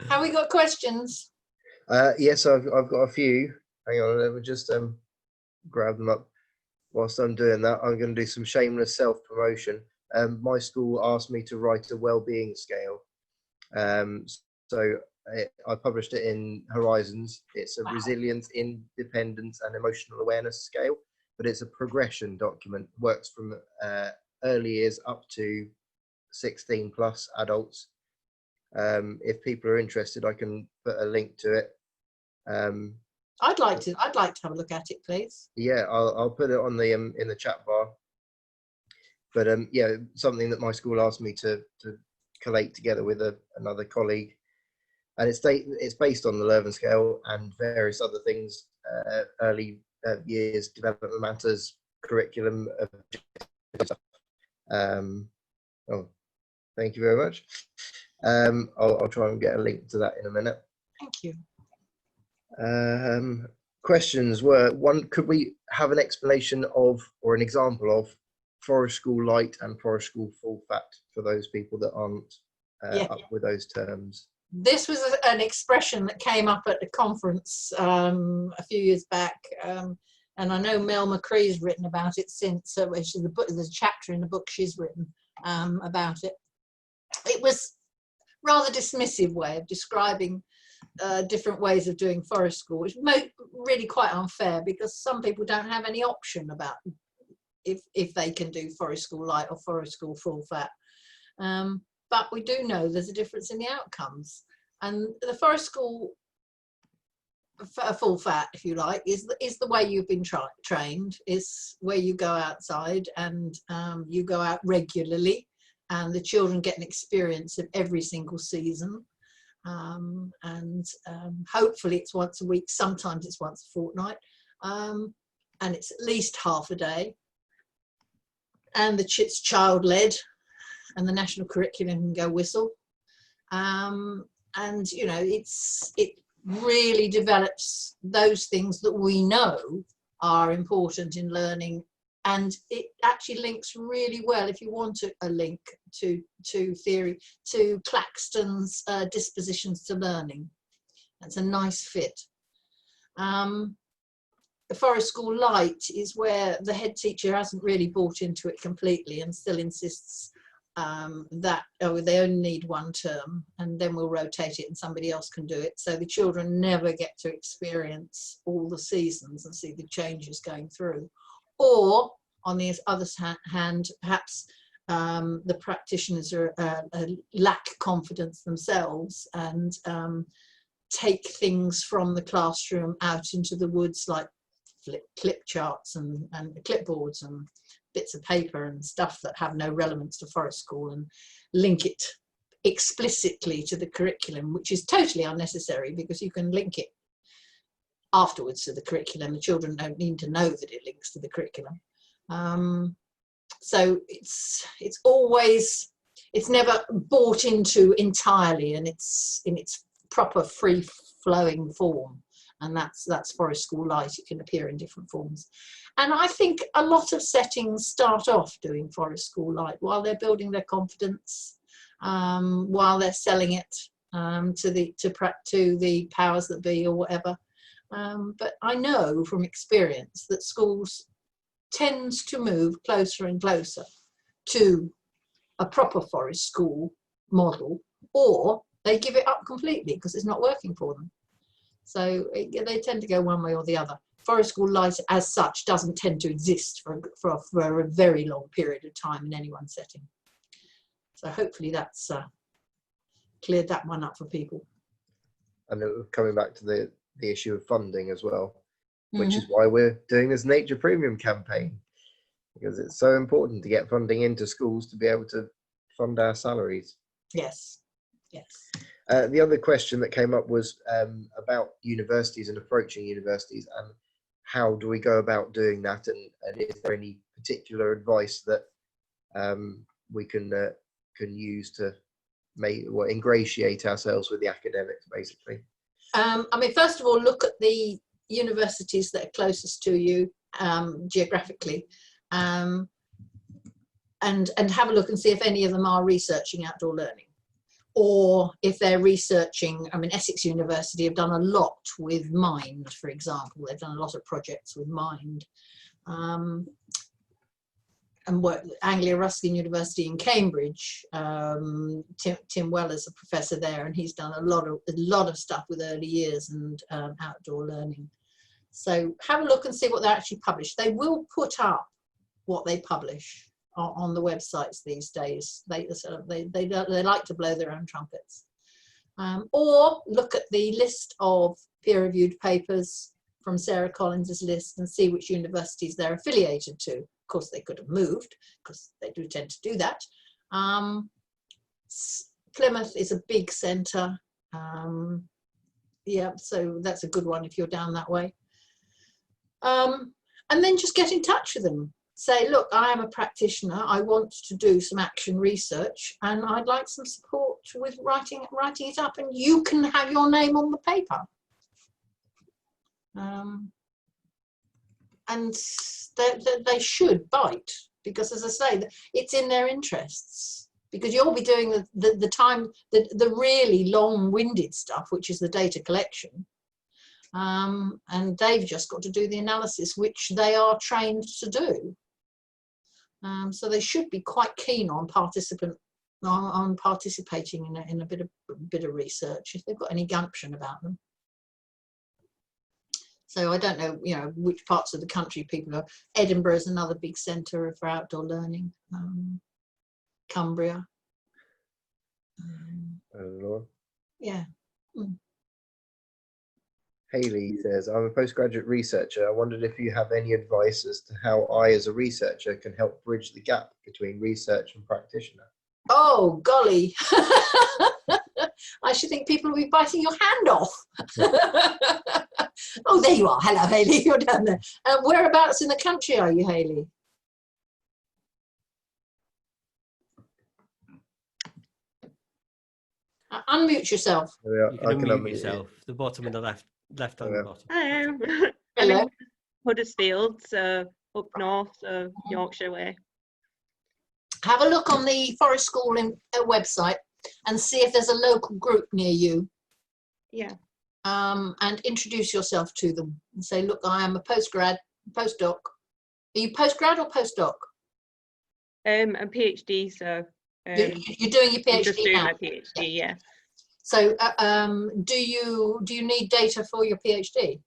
Have we got questions? Yes, I've got a few. Hang on, let me just grab them up. Whilst I'm doing that, I'm going to do some shameless self-promotion. My school asked me to write a well-being scale. So I published it in Horizons. It's a resilience, independence and emotional awareness scale, but it's a progression document. Works from early years up to 16 plus adults. If people are interested, I can put a link to it. I'd like to have a look at it, please. Yeah, I'll put it on the in the chat bar. But yeah, something that my school asked me to collate together with another colleague, and it's based on the Lurven scale and various other things, early years development matters, curriculum. Oh, thank you very much. I'll try and get a link to that in a minute. Thank you. Questions were, one, could we have an explanation of, or an example of, Forest School Light and Forest School Full Fat for those people that aren't up with those terms? This was an expression that came up at the conference a few years back, and I know Mel McCree's written about it since. So there's a chapter in the book she's written about it. It was a rather dismissive way of describing different ways of doing forest school, which is really quite unfair, because some people don't have any option about if they can do forest school light or forest school full fat. But we do know there's a difference in the outcomes, and the forest school full fat, if you like, is the way you've been trained, is where you go outside and you go out regularly, and the children get an experience of every single season. And hopefully it's once a week, sometimes it's once a fortnight, and it's at least half a day, and it's child-led, and the national curriculum can go whistle, and you know, it really develops those things that we know are important in learning, and it actually links really well, if you want a link to theory, to Claxton's dispositions to learning. That's a nice fit. The Forest School Light is where the head teacher hasn't really bought into it completely and still insists that they only need one term, and then we'll rotate it and somebody else can do it. So the children never get to experience all the seasons and see the changes going through. Or on the other hand, perhaps the practitioners lack confidence themselves and take things from the classroom out into the woods, like clip charts and clipboards and bits of paper and stuff that have no relevance to forest school, and link it explicitly to the curriculum, which is totally unnecessary, because you can link it afterwards to the curriculum. The children don't need to know that it links to the curriculum. So it's never bought into entirely, and it's in its proper free flowing form, and that's Forest School Light. It can appear in different forms, and I think a lot of settings start off doing Forest School Light while they're building their confidence, while they're selling it to the powers that be or whatever. But I know from experience that schools tends to move closer and closer to a proper forest school model, or they give it up completely because it's not working for them. So they tend to go one way or the other. Forest School Light as such doesn't tend to exist for a very long period of time in any one setting. So hopefully that's cleared that one up for people. And coming back to the issue of funding as well, which is why we're doing this Nature Premium campaign, because it's so important to get funding into schools to be able to fund our salaries. Yes, yes. The other question that came up was about universities and approaching universities, and how do we go about doing that, and is there any particular advice that we can use to ingratiate ourselves with the academics, basically? I mean, first of all, look at the universities that are closest to you geographically, and have a look and see if any of them are researching outdoor learning, or if they're researching. I mean, Essex University have done a lot with Mind, for example. They've done a lot of projects with Mind. And Anglia Ruskin University in Cambridge, Tim Weller's a professor there, and he's done a lot of stuff with early years and outdoor learning. So have a look and see what they actually publish. They will put up what they publish on the websites these days. They like to blow their own trumpets. Or look at the list of peer-reviewed papers from Sarah Collins's list and see which universities they're affiliated to. Of course, they could have moved, because they do tend to do that. Plymouth is a big centre. Yeah, so that's a good one if you're down that way. And then just get in touch with them. Say, look, I am a practitioner. I want to do some action research, and I'd like some support with writing it up, and you can have your name on the paper. And they should bite, because, as I say, it's in their interests, because you'll be doing the really long-winded stuff, which is the data collection, and they've just got to do the analysis, which they are trained to do. So they should be quite keen on participating in a bit of research, if they've got any gumption about them. So I don't know, which parts of the country people are. Edinburgh is another big centre for outdoor learning. Cumbria. Yeah. Hayley says, I'm a postgraduate researcher. I wondered if you have any advice as to how I, as a researcher, can help bridge the gap between research and practitioner. Oh, golly. I should think people will be biting your hand off. Oh, there you are. Hello, Hayley. You're down there. Whereabouts in the country are you, Hayley? Unmute yourself. You can unmute yourself. The bottom and the left on the bottom. Hello. Hello. I'm in Huddersfield, so up north, so Yorkshire way. Have a look on the Forest School website and see if there's a local group near you. Yeah. And introduce yourself to them and say, look, I am a postdoc. Are you postgrad or postdoc? I'm a PhD, so you're doing your PhD I'm just doing now. my PhD, yeah. So do you need data for your PhD?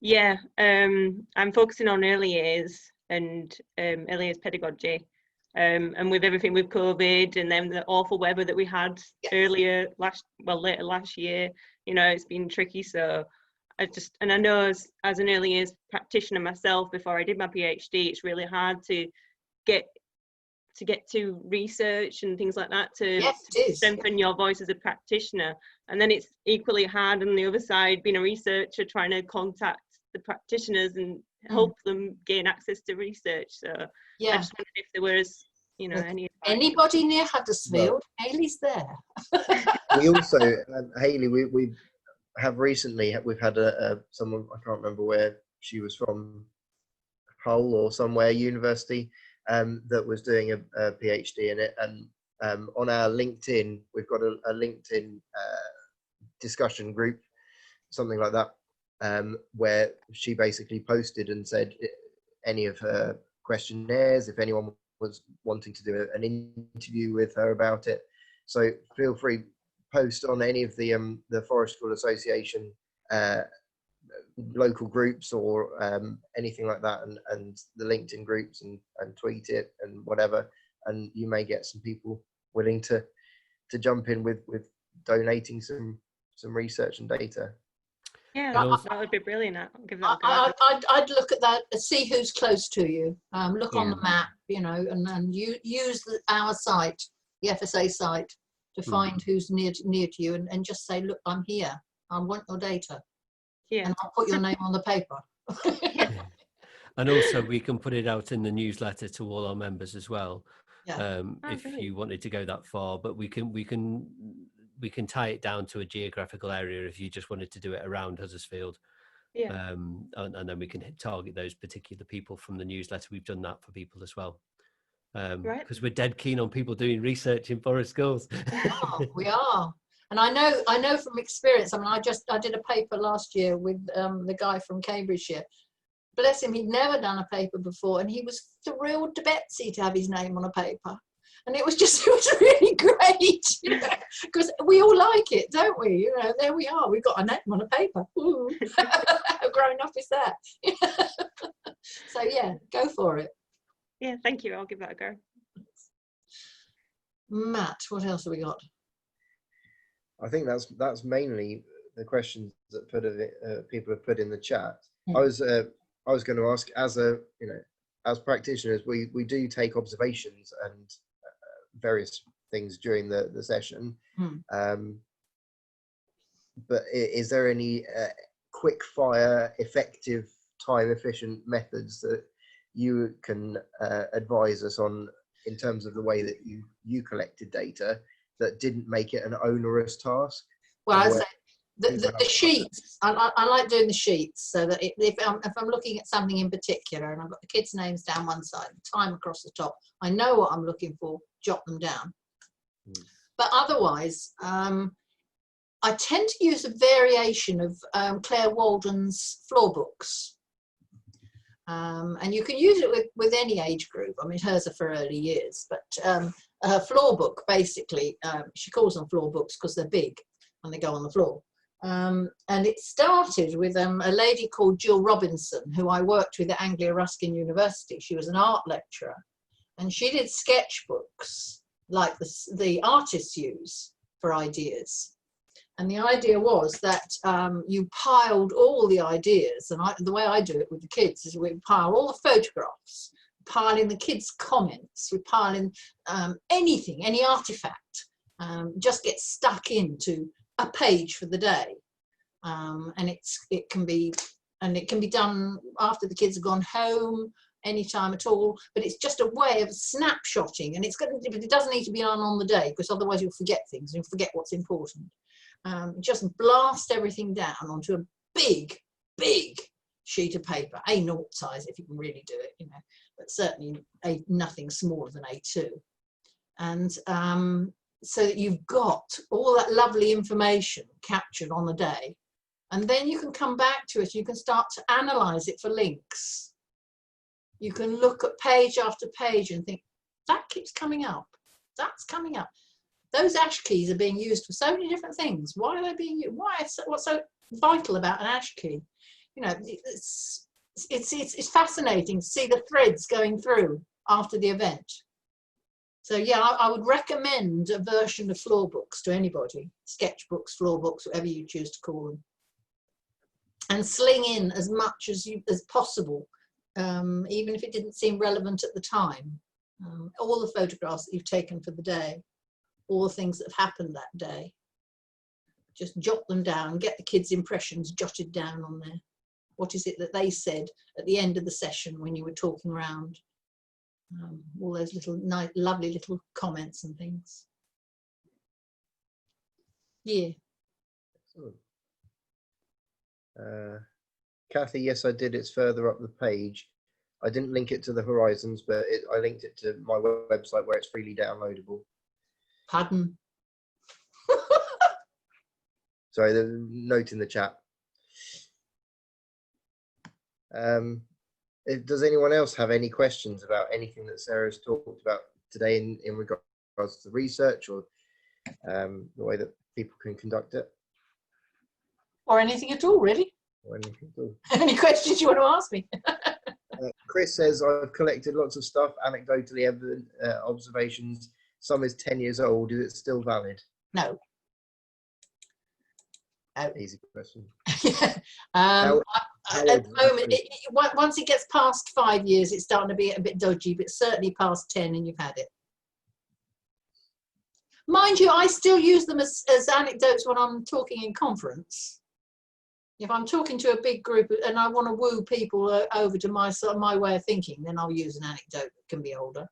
Yeah, I'm focusing on early years and early years pedagogy. And with everything with COVID and then the awful weather that we had later last year, it's been tricky. So I know as an early years practitioner myself, before I did my PhD, it's really hard to get to research and things like that to strengthen your voice as a practitioner. And then it's equally hard on the other side, being a researcher, trying to contact the practitioners and help them gain access to research. So I just wondered if there was, anybody near Huddersfield. Hayley's there. We also, Hayley, we have recently, we've had someone, I can't remember where she was from, Hull or somewhere, university, that was doing a PhD in it. And on our LinkedIn, we've got a LinkedIn discussion group, something like that, where she basically posted and said any of her questionnaires, if anyone was wanting to do an interview with her about it. So feel free, post on any of the Forest School Association local groups or anything like that, and the LinkedIn groups, and tweet it and whatever, and you may get some people willing to jump in with some research and data. Yeah, that would be brilliant. I'll give that a go. I'd look at that, see who's close to you. Look on the map, and use our site, the FSA site, to find who's near to you, and just say, look, I'm here, I want your data, and I'll put your name on the paper. And also we can put it out in the newsletter to all our members as well, if you wanted to go that far. But we can tie it down to a geographical area if you just wanted to do it around Huddersfield. And then we can target those particular people from the newsletter. We've done that for people as well, because we're dead keen on people doing research in forest schools. We are. And I know from experience. I mean, I did a paper last year with the guy from Cambridgeshire. Bless him, he'd never done a paper before, and he was thrilled to Betsy to have his name on a paper. And it was really great, you know, because we all like it, don't we? You know, there we are, we've got a name on a paper. Ooh. How grown up is that? So yeah, go for it. Yeah, thank you. I'll give that a go. Matt, what else have we got? I think that's mainly the questions that people have put in the chat. I was going to ask, as practitioners, we do take observations and various things during the session. But is there any quick fire, effective, time efficient methods that you can advise us on in terms of the way that you collected data that didn't make it an onerous task? Well, I'd say the sheets, I like doing the sheets, so that if I'm looking at something in particular and I've got the kids' names down one side, time across the top, I know what I'm looking for, jot them down. But otherwise, I tend to use a variation of Claire Walden's floor books. And you can use it with any age group. I mean, hers are for early years, but her floor book, basically, she calls them floor books because they're big and they go on the floor. And it started with a lady called Jill Robinson, who I worked with at Anglia Ruskin University. She was an art lecturer, and she did sketchbooks like the artists use for ideas. And the idea was that you piled all the ideas, and the way I do it with the kids is we pile all the photographs, pile in the kids' comments, we pile in anything, any artifact, just get stuck into a page for the day. And it can be done after the kids have gone home, anytime at all, but it's just a way of snapshotting, and it doesn't need to be on the day, because otherwise you'll forget things, you'll forget what's important. Just blast everything down onto a big sheet of paper, A0 size if you can really do it, you know, but certainly nothing smaller than A2. And so that you've got all that lovely information captured on the day, and then you can come back to it, you can start to analyze it for links. You can look at page after page and think, that keeps coming up, that's coming up. Those ash keys are being used for so many different things. Why are they being used? What's so vital about an ash key? You know, it's fascinating to see the threads going through after the event. So yeah, I would recommend a version of floor books to anybody, sketchbooks, floor books, whatever you choose to call them, and sling in as much as possible, even if it didn't seem relevant at the time. All the photographs that you've taken for the day, all the things that have happened that day, just jot them down, get the kids' impressions jotted down on there. What is it that they said at the end of the session when you were talking around? All those little nice, lovely little comments and things. Yeah. Kathy, yes, I did. It's further up the page. I didn't link it to the Horizons, but I linked it to my website where it's freely downloadable. Pardon? Sorry, the note in the chat. Does anyone else have any questions about anything that Sarah's talked about today in regards to research or the way that people can conduct it? Or anything at all, really? Or anything at all. Any questions you want to ask me? Chris says, I've collected lots of stuff, anecdotally evident observations. Some is 10 years old. Is it still valid? No. Easy question. At the moment, once it gets past 5 years, it's starting to be a bit dodgy, but certainly past 10 and you've had it. Mind you, I still use them as anecdotes when I'm talking in conference. If I'm talking to a big group and I want to woo people over to my way of thinking, then I'll use an anecdote that can be older.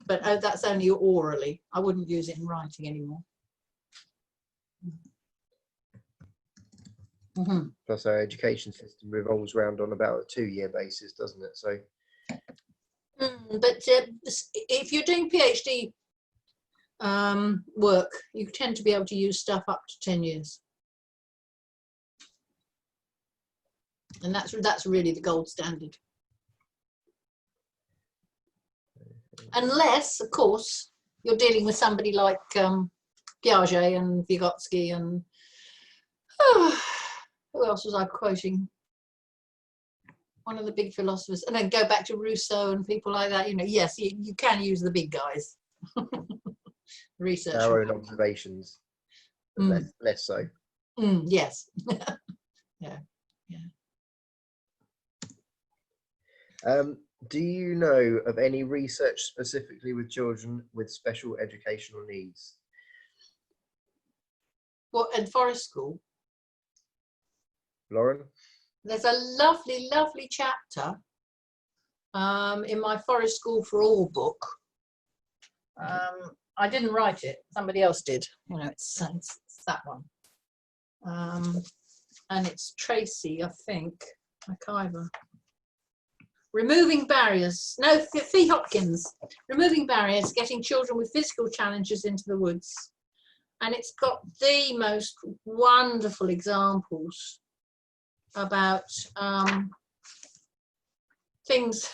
But that's only orally. I wouldn't use it in writing anymore. Mm-hmm. Plus, our education system revolves around on about a 2-year basis, doesn't it? So, but if you're doing PhD work, you tend to be able to use stuff up to 10 years. And that's really the gold standard. Unless, of course, you're dealing with somebody like Piaget and Vygotsky and who else was I quoting? One of the big philosophers, and then go back to Rousseau and people like that. You know, yes, you can use the big guys. Research. our own observations, less so. Yes. Yeah. Do you know of any research specifically with children with special educational needs? Well, at Forest School, Lauren? there's a lovely, lovely chapter in my Forest School for All book. I didn't write it, somebody else did. You know, it's that one. And it's Tracy, I think, McIver. Removing barriers. No, Fee Hopkins. Removing barriers, getting children with physical challenges into the woods. And it's got the most wonderful examples about things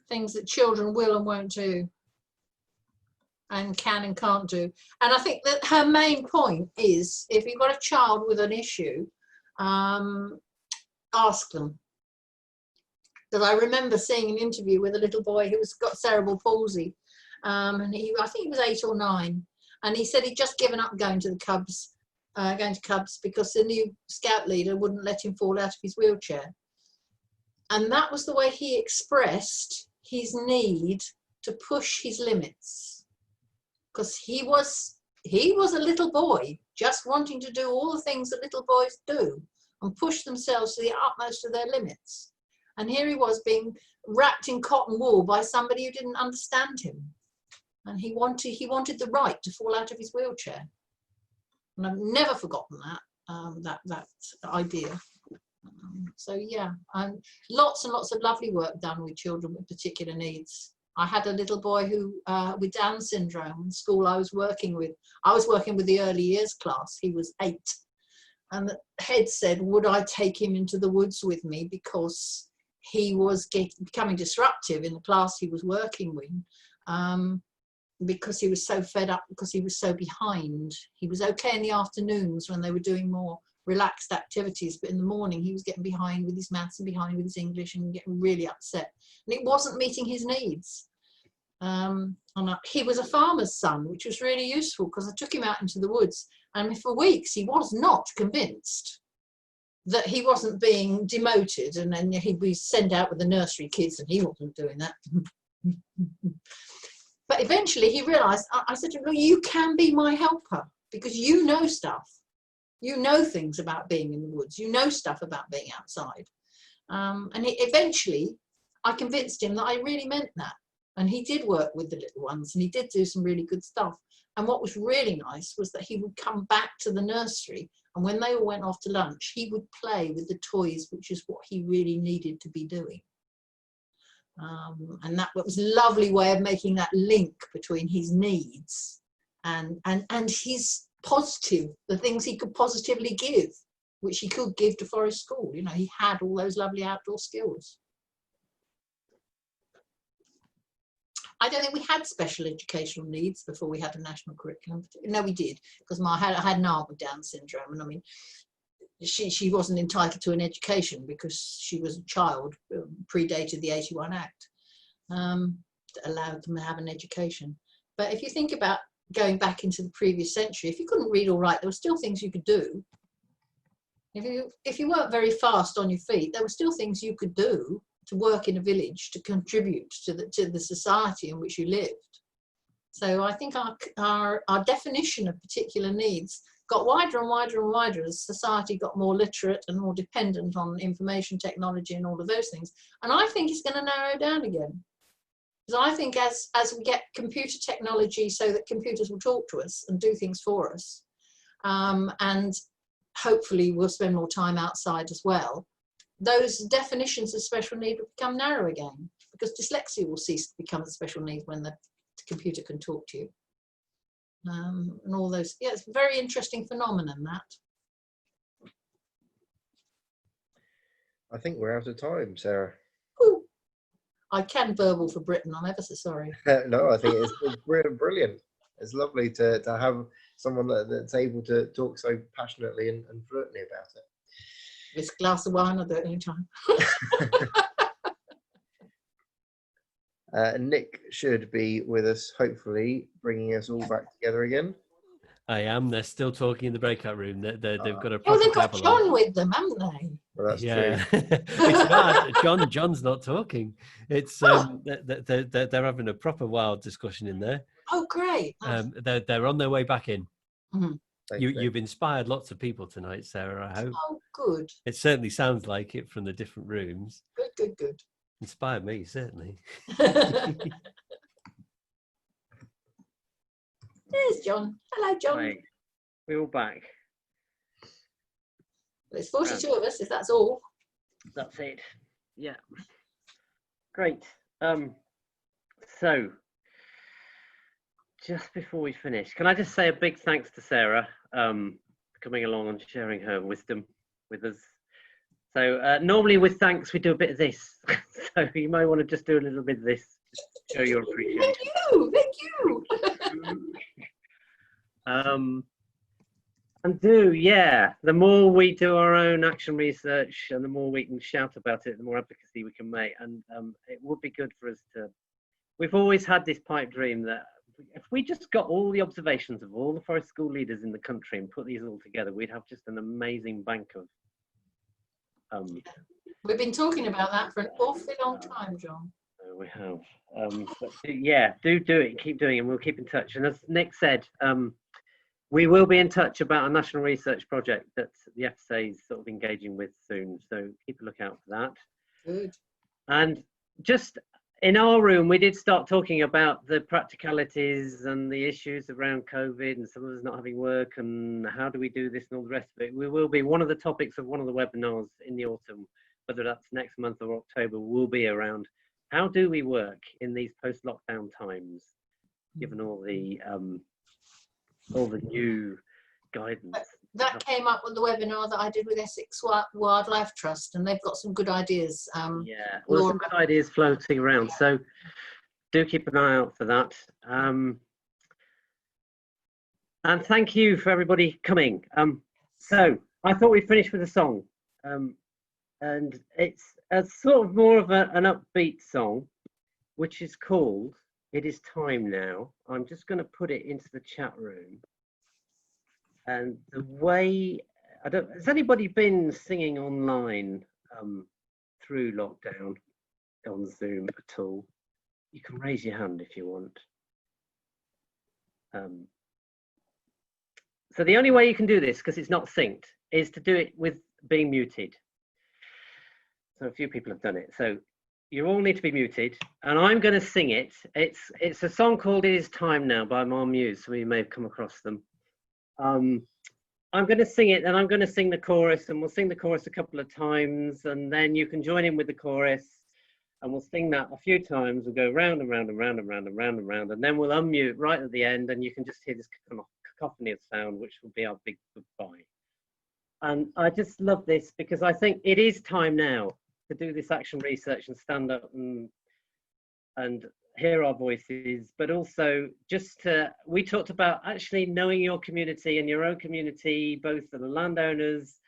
that children will and won't do, and can and can't do. And I think that her main point is, if you've got a child with an issue, ask them. Because I remember seeing an interview with a little boy who got cerebral palsy, and I think he was 8 or 9, and he said he'd just given up going to Cubs because the new scout leader wouldn't let him fall out of his wheelchair. And that was the way he expressed his need to push his limits, because he was a little boy just wanting to do all the things that little boys do and push themselves to the utmost of their limits. And here he was being wrapped in cotton wool by somebody who didn't understand him, and he wanted the right to fall out of his wheelchair. And I've never forgotten that idea. So yeah, lots and lots of lovely work done with children with particular needs. I had a little boy who with Down syndrome in school I was working with. I was working with the early years class. He was 8, and the head said, would I take him into the woods with me, because he was becoming disruptive in the class he was working with, because he was so fed up, because he was so behind. He was okay in the afternoons when they were doing more relaxed activities, but in the morning he was getting behind with his maths and behind with his English and getting really upset, and it wasn't meeting his needs. He was a farmer's son, which was really useful, because I took him out into the woods, and for weeks he was not convinced that he wasn't being demoted, and then he'd be sent out with the nursery kids, and he wasn't doing that. But eventually he realized, I said to him, you can be my helper, because you know stuff. You know things about being in the woods. You know stuff about being outside. And eventually I convinced him that I really meant that. And he did work with the little ones, and he did do some really good stuff. And what was really nice was that he would come back to the nursery, and when they all went off to lunch, he would play with the toys, which is what he really needed to be doing. And that was a lovely way of making that link between his needs and his positive, the things he could positively give, which he could give to Forest School. You know, he had all those lovely outdoor skills. I don't think we had special educational needs before we had a national curriculum. No, we did, because I had an aunt with Down syndrome, and I mean, she wasn't entitled to an education because she was a child, predated the 81 Act, that allowed them to have an education. But if you think about going back into the previous century, if you couldn't read or write, there were still things you could do. If you weren't very fast on your feet, there were still things you could do to work in a village, to contribute to the society in which you lived. So I think our definition of particular needs got wider and wider and wider as society got more literate and more dependent on information technology and all of those things. And I think it's going to narrow down again. Because I think as we get computer technology so that computers will talk to us and do things for us, and hopefully we'll spend more time outside as well, those definitions of special need will become narrow again, because dyslexia will cease to become a special need when the computer can talk to you. And all those, yeah, it's a very interesting phenomenon, that. I think we're out of time, Sarah. Ooh, I can burble for Britain, I'm ever so sorry. No, I think it's brilliant. It's lovely to have someone that's able to talk so passionately and fluently about it. This glass of wine, I'll do it any time. Nick should be with us, hopefully, bringing us all back together again. I am. They're still talking in the breakout room. They've got a proper Oh, they've got gavel John on. with them, haven't they? Well, that's Yeah, true. it's mad. John's not talking. It's they're having a proper wild discussion in there. Oh, great. They're on their way back in. Mm-hmm. You've inspired lots of people tonight, Sarah. I hope. Oh, good. It certainly sounds like it from the different rooms. Good. Inspired me, certainly. There's John. Hello, John. Right. We're all back. There's 42 of us, if that's all. That's it. Yeah. Great. So, just before we finish, can I just say a big thanks to Sarah for coming along and sharing her wisdom with us. So normally with thanks we do a bit of this. So you might want to just do a little bit of this to show your appreciation. Thank you. The more we do our own action research and the more we can shout about it, the more advocacy we can make. And it would be good for us to, we've always had this pipe dream that if we just got all the observations of all the forest school leaders in the country and put these all together, we'd have just an amazing bank of We've been talking about that for an awfully long time, John. We have. But yeah, do it, keep doing it, and we'll keep in touch. And as Nick said, we will be in touch about a national research project that the FSA is sort of engaging with soon. So keep a lookout for that. Good. And just in our room, we did start talking about the practicalities and the issues around COVID and some of us not having work and how do we do this and all the rest of it. We will be, one of the topics of one of the webinars in the autumn, whether that's next month or October, will be around how do we work in these post-lockdown times, given all the new guidance. That came up with the webinar that I did with Essex Wildlife Trust, and they've got some good ideas. Yeah, well, there's some good ideas floating around, so do keep an eye out for that. And thank you for everybody coming. So I thought we'd finish with a song, and it's a sort of more of an upbeat song, which is called "It Is Time Now." I'm just going to put it into the chat room. And the way, has anybody been singing online through lockdown on Zoom at all? You can raise your hand if you want. So the only way you can do this, because it's not synced, is to do it with being muted. So a few people have done it. So you all need to be muted, and I'm going to sing it. It's a song called "It Is Time Now" by Muse. Some of you may have come across them. I'm going to sing it, and I'm going to sing the chorus, and we'll sing the chorus a couple of times, and then you can join in with the chorus, and we'll sing that a few times. We'll go round and round and round and round and round and round, and then we'll unmute right at the end, and you can just hear this kind of cacophony of sound, which will be our big goodbye. And I just love this because I think it is time now to do this action research and stand up and hear our voices, but also just to, we talked about actually knowing your community and your own community, both the landowners,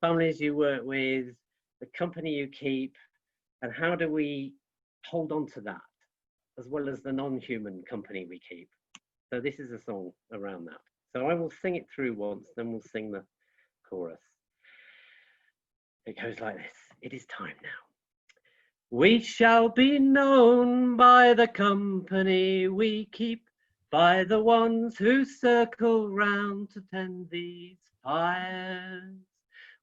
families you work with, the company you keep, and how do we hold on to that, as well as the non-human company we keep. So this is a song around that. So I will sing it through once, then we'll sing the chorus. It goes like this. It is time now. We shall be known by the company we keep, by the ones who circle round to tend these fires.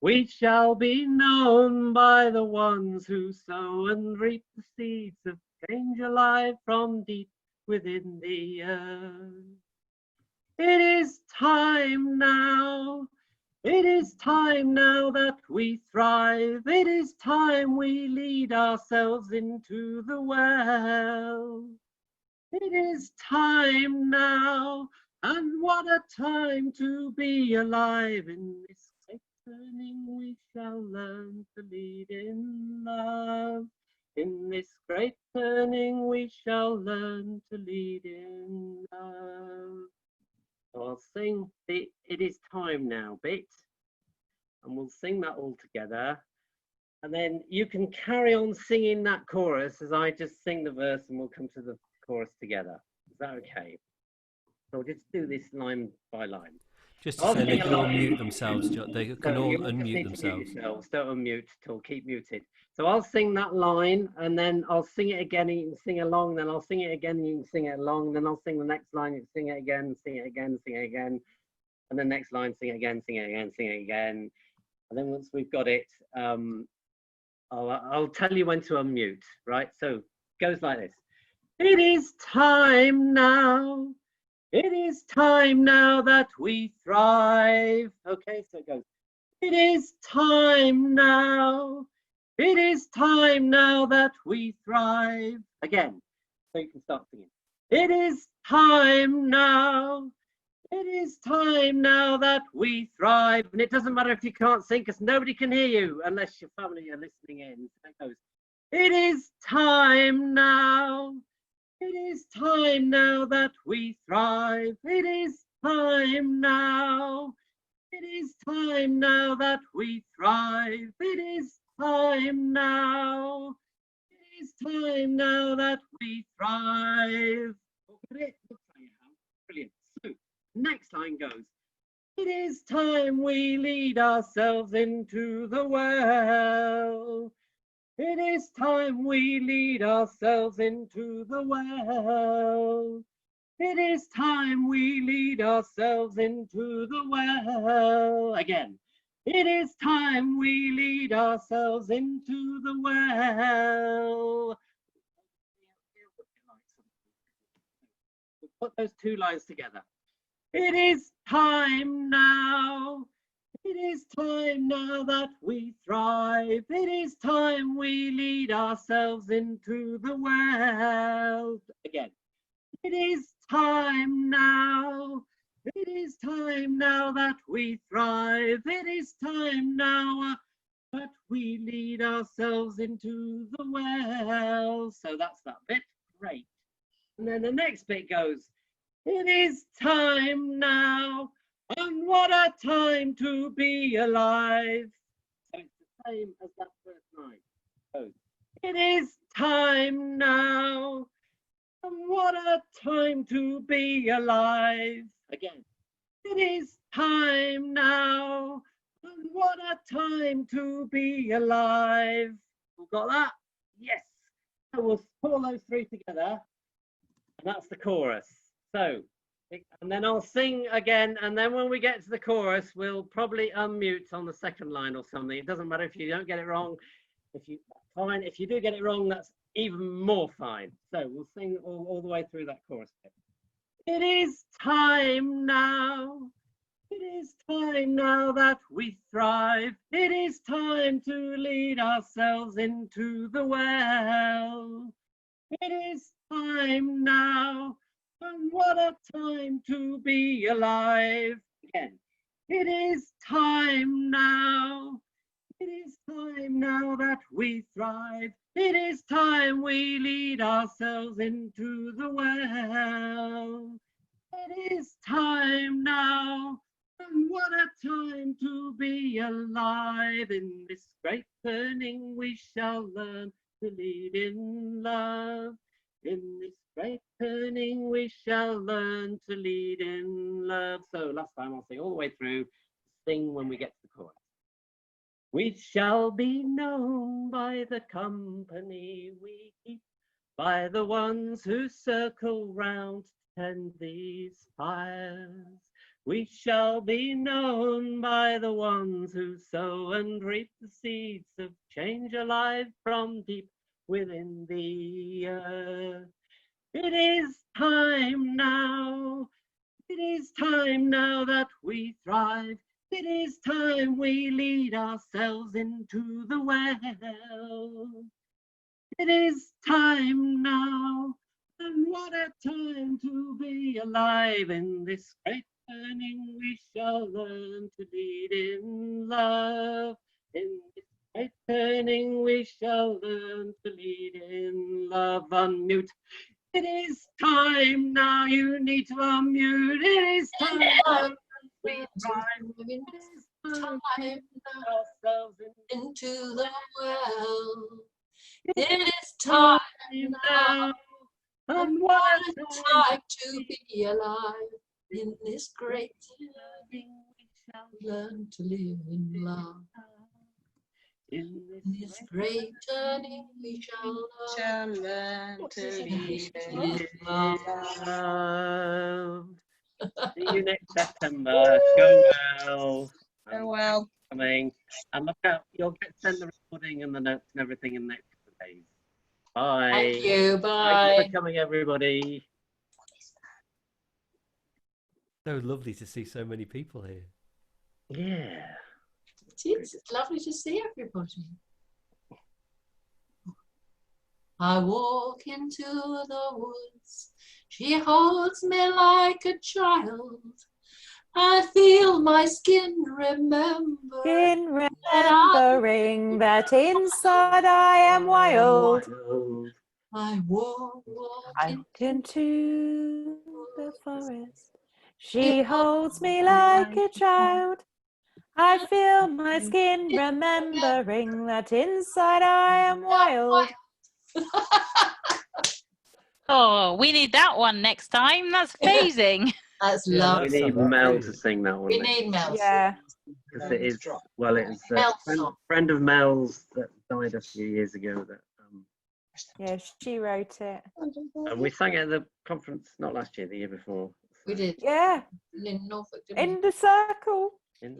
We shall be known by the ones who sow and reap the seeds of change alive from deep within the earth. It is time now. It is time now that we thrive. It is time we lead ourselves into the well. It is time now, and what a time to be alive. In this great turning we shall learn to lead in love. In this great turning we shall learn to lead in love. So I'll sing the "It is time now" bit, and we'll sing that all together. And then you can carry on singing that chorus as I just sing the verse, and we'll come to the chorus together. Is that okay? So we'll just do this line by line. Just to say, they can all mute themselves. They can all unmute themselves. Don't unmute at all. Keep muted. So I'll sing that line, and then I'll sing it again, and you can sing along. Then I'll sing it again, and you can sing it along. Then I'll sing the next line, you can sing it again, sing it again, sing it again. And then next line, sing it again, sing it again, sing it again. And then once we've got it, I'll tell you when to unmute, right? So it goes like this. It is time now. It is time now that we thrive. Okay, so it goes. It is time now. It is time now that we thrive. Again, so you can start singing. It is time now. It is time now that we thrive. And it doesn't matter if you can't sing, because nobody can hear you unless your family are listening in. So it goes. It is time now. It is time now that we thrive. It is time now. It is time now that we thrive. It is time now. It is time now that we thrive. Brilliant. So next line goes. It is time we lead ourselves into the well. It is time we lead ourselves into the well. It is time we lead ourselves into the well. Again. It is time we lead ourselves into the well. We'll put those two lines together. It is time now. It is time now that we thrive. It is time we lead ourselves into the well. Again. It is time now. It is time now that we thrive. It is time now that we lead ourselves into the well. So that's that bit. Great. And then the next bit goes. It is time now. And what a time to be alive. So it's the same as that first line. So it is time now. And what a time to be alive. Again. It is time now. And what a time to be alive. We've got that? Yes. So we'll pull those three together. And that's the chorus. So. And then I'll sing again, and then when we get to the chorus, we'll probably unmute on the second line or something. It doesn't matter if you don't get it wrong. Fine. If you do get it wrong, that's even more fine. So we'll sing all the way through that chorus bit. It is time now. It is time now that we thrive. It is time to lead ourselves into the well. It is time now. And what a time to be alive. Again. It is time now. It is time now that we thrive. It is time we lead ourselves into the well. It is time now. And what a time to be alive. In this great turning we shall learn to lead in love. In this great turning we shall learn to lead in love. So last time I'll sing all the way through. Sing when we get to the chorus. We shall be known by the company we keep, by the ones who circle round to tend these fires. We shall be known by the ones who sow and reap the seeds of change alive from deep within the earth. It is time now. It is time now that we thrive. It is time we lead ourselves into the well. It is time now, and what a time to be alive. In this great turning we shall learn to lead in love. In this great turning we shall learn to lead in love. Unmute. It is time now, you need to unmute. It is time we thrive. It is time to lead ourselves into the well. It is time now, and what a time to be alive. In this great turning we shall learn to live in love. In this great turning we shall learn to live in love. See you next September. Go well. Go well. Coming. And look out, you'll get sent the recording and the notes and everything in the next couple of days. Bye. Thank you. Bye. Thank you for coming, everybody. So lovely to see so many people here. Yeah. It's lovely to see everybody. I walk into the woods. She holds me like a child. I feel my skin remembering that inside I am wild. I walk into the forest. She holds me like a child. I feel my skin remembering that inside I am wild. Oh, we need that one next time. That's amazing. That's lovely. We need Mel to sing that one. We need Mel. Yeah. Because it is, well, it's a friend of Mel's that died a few years ago. That Yeah, she wrote it. and we sang it at the conference, not last year, the year before. We did. Yeah. In Norfolk, didn't we? In the circle. In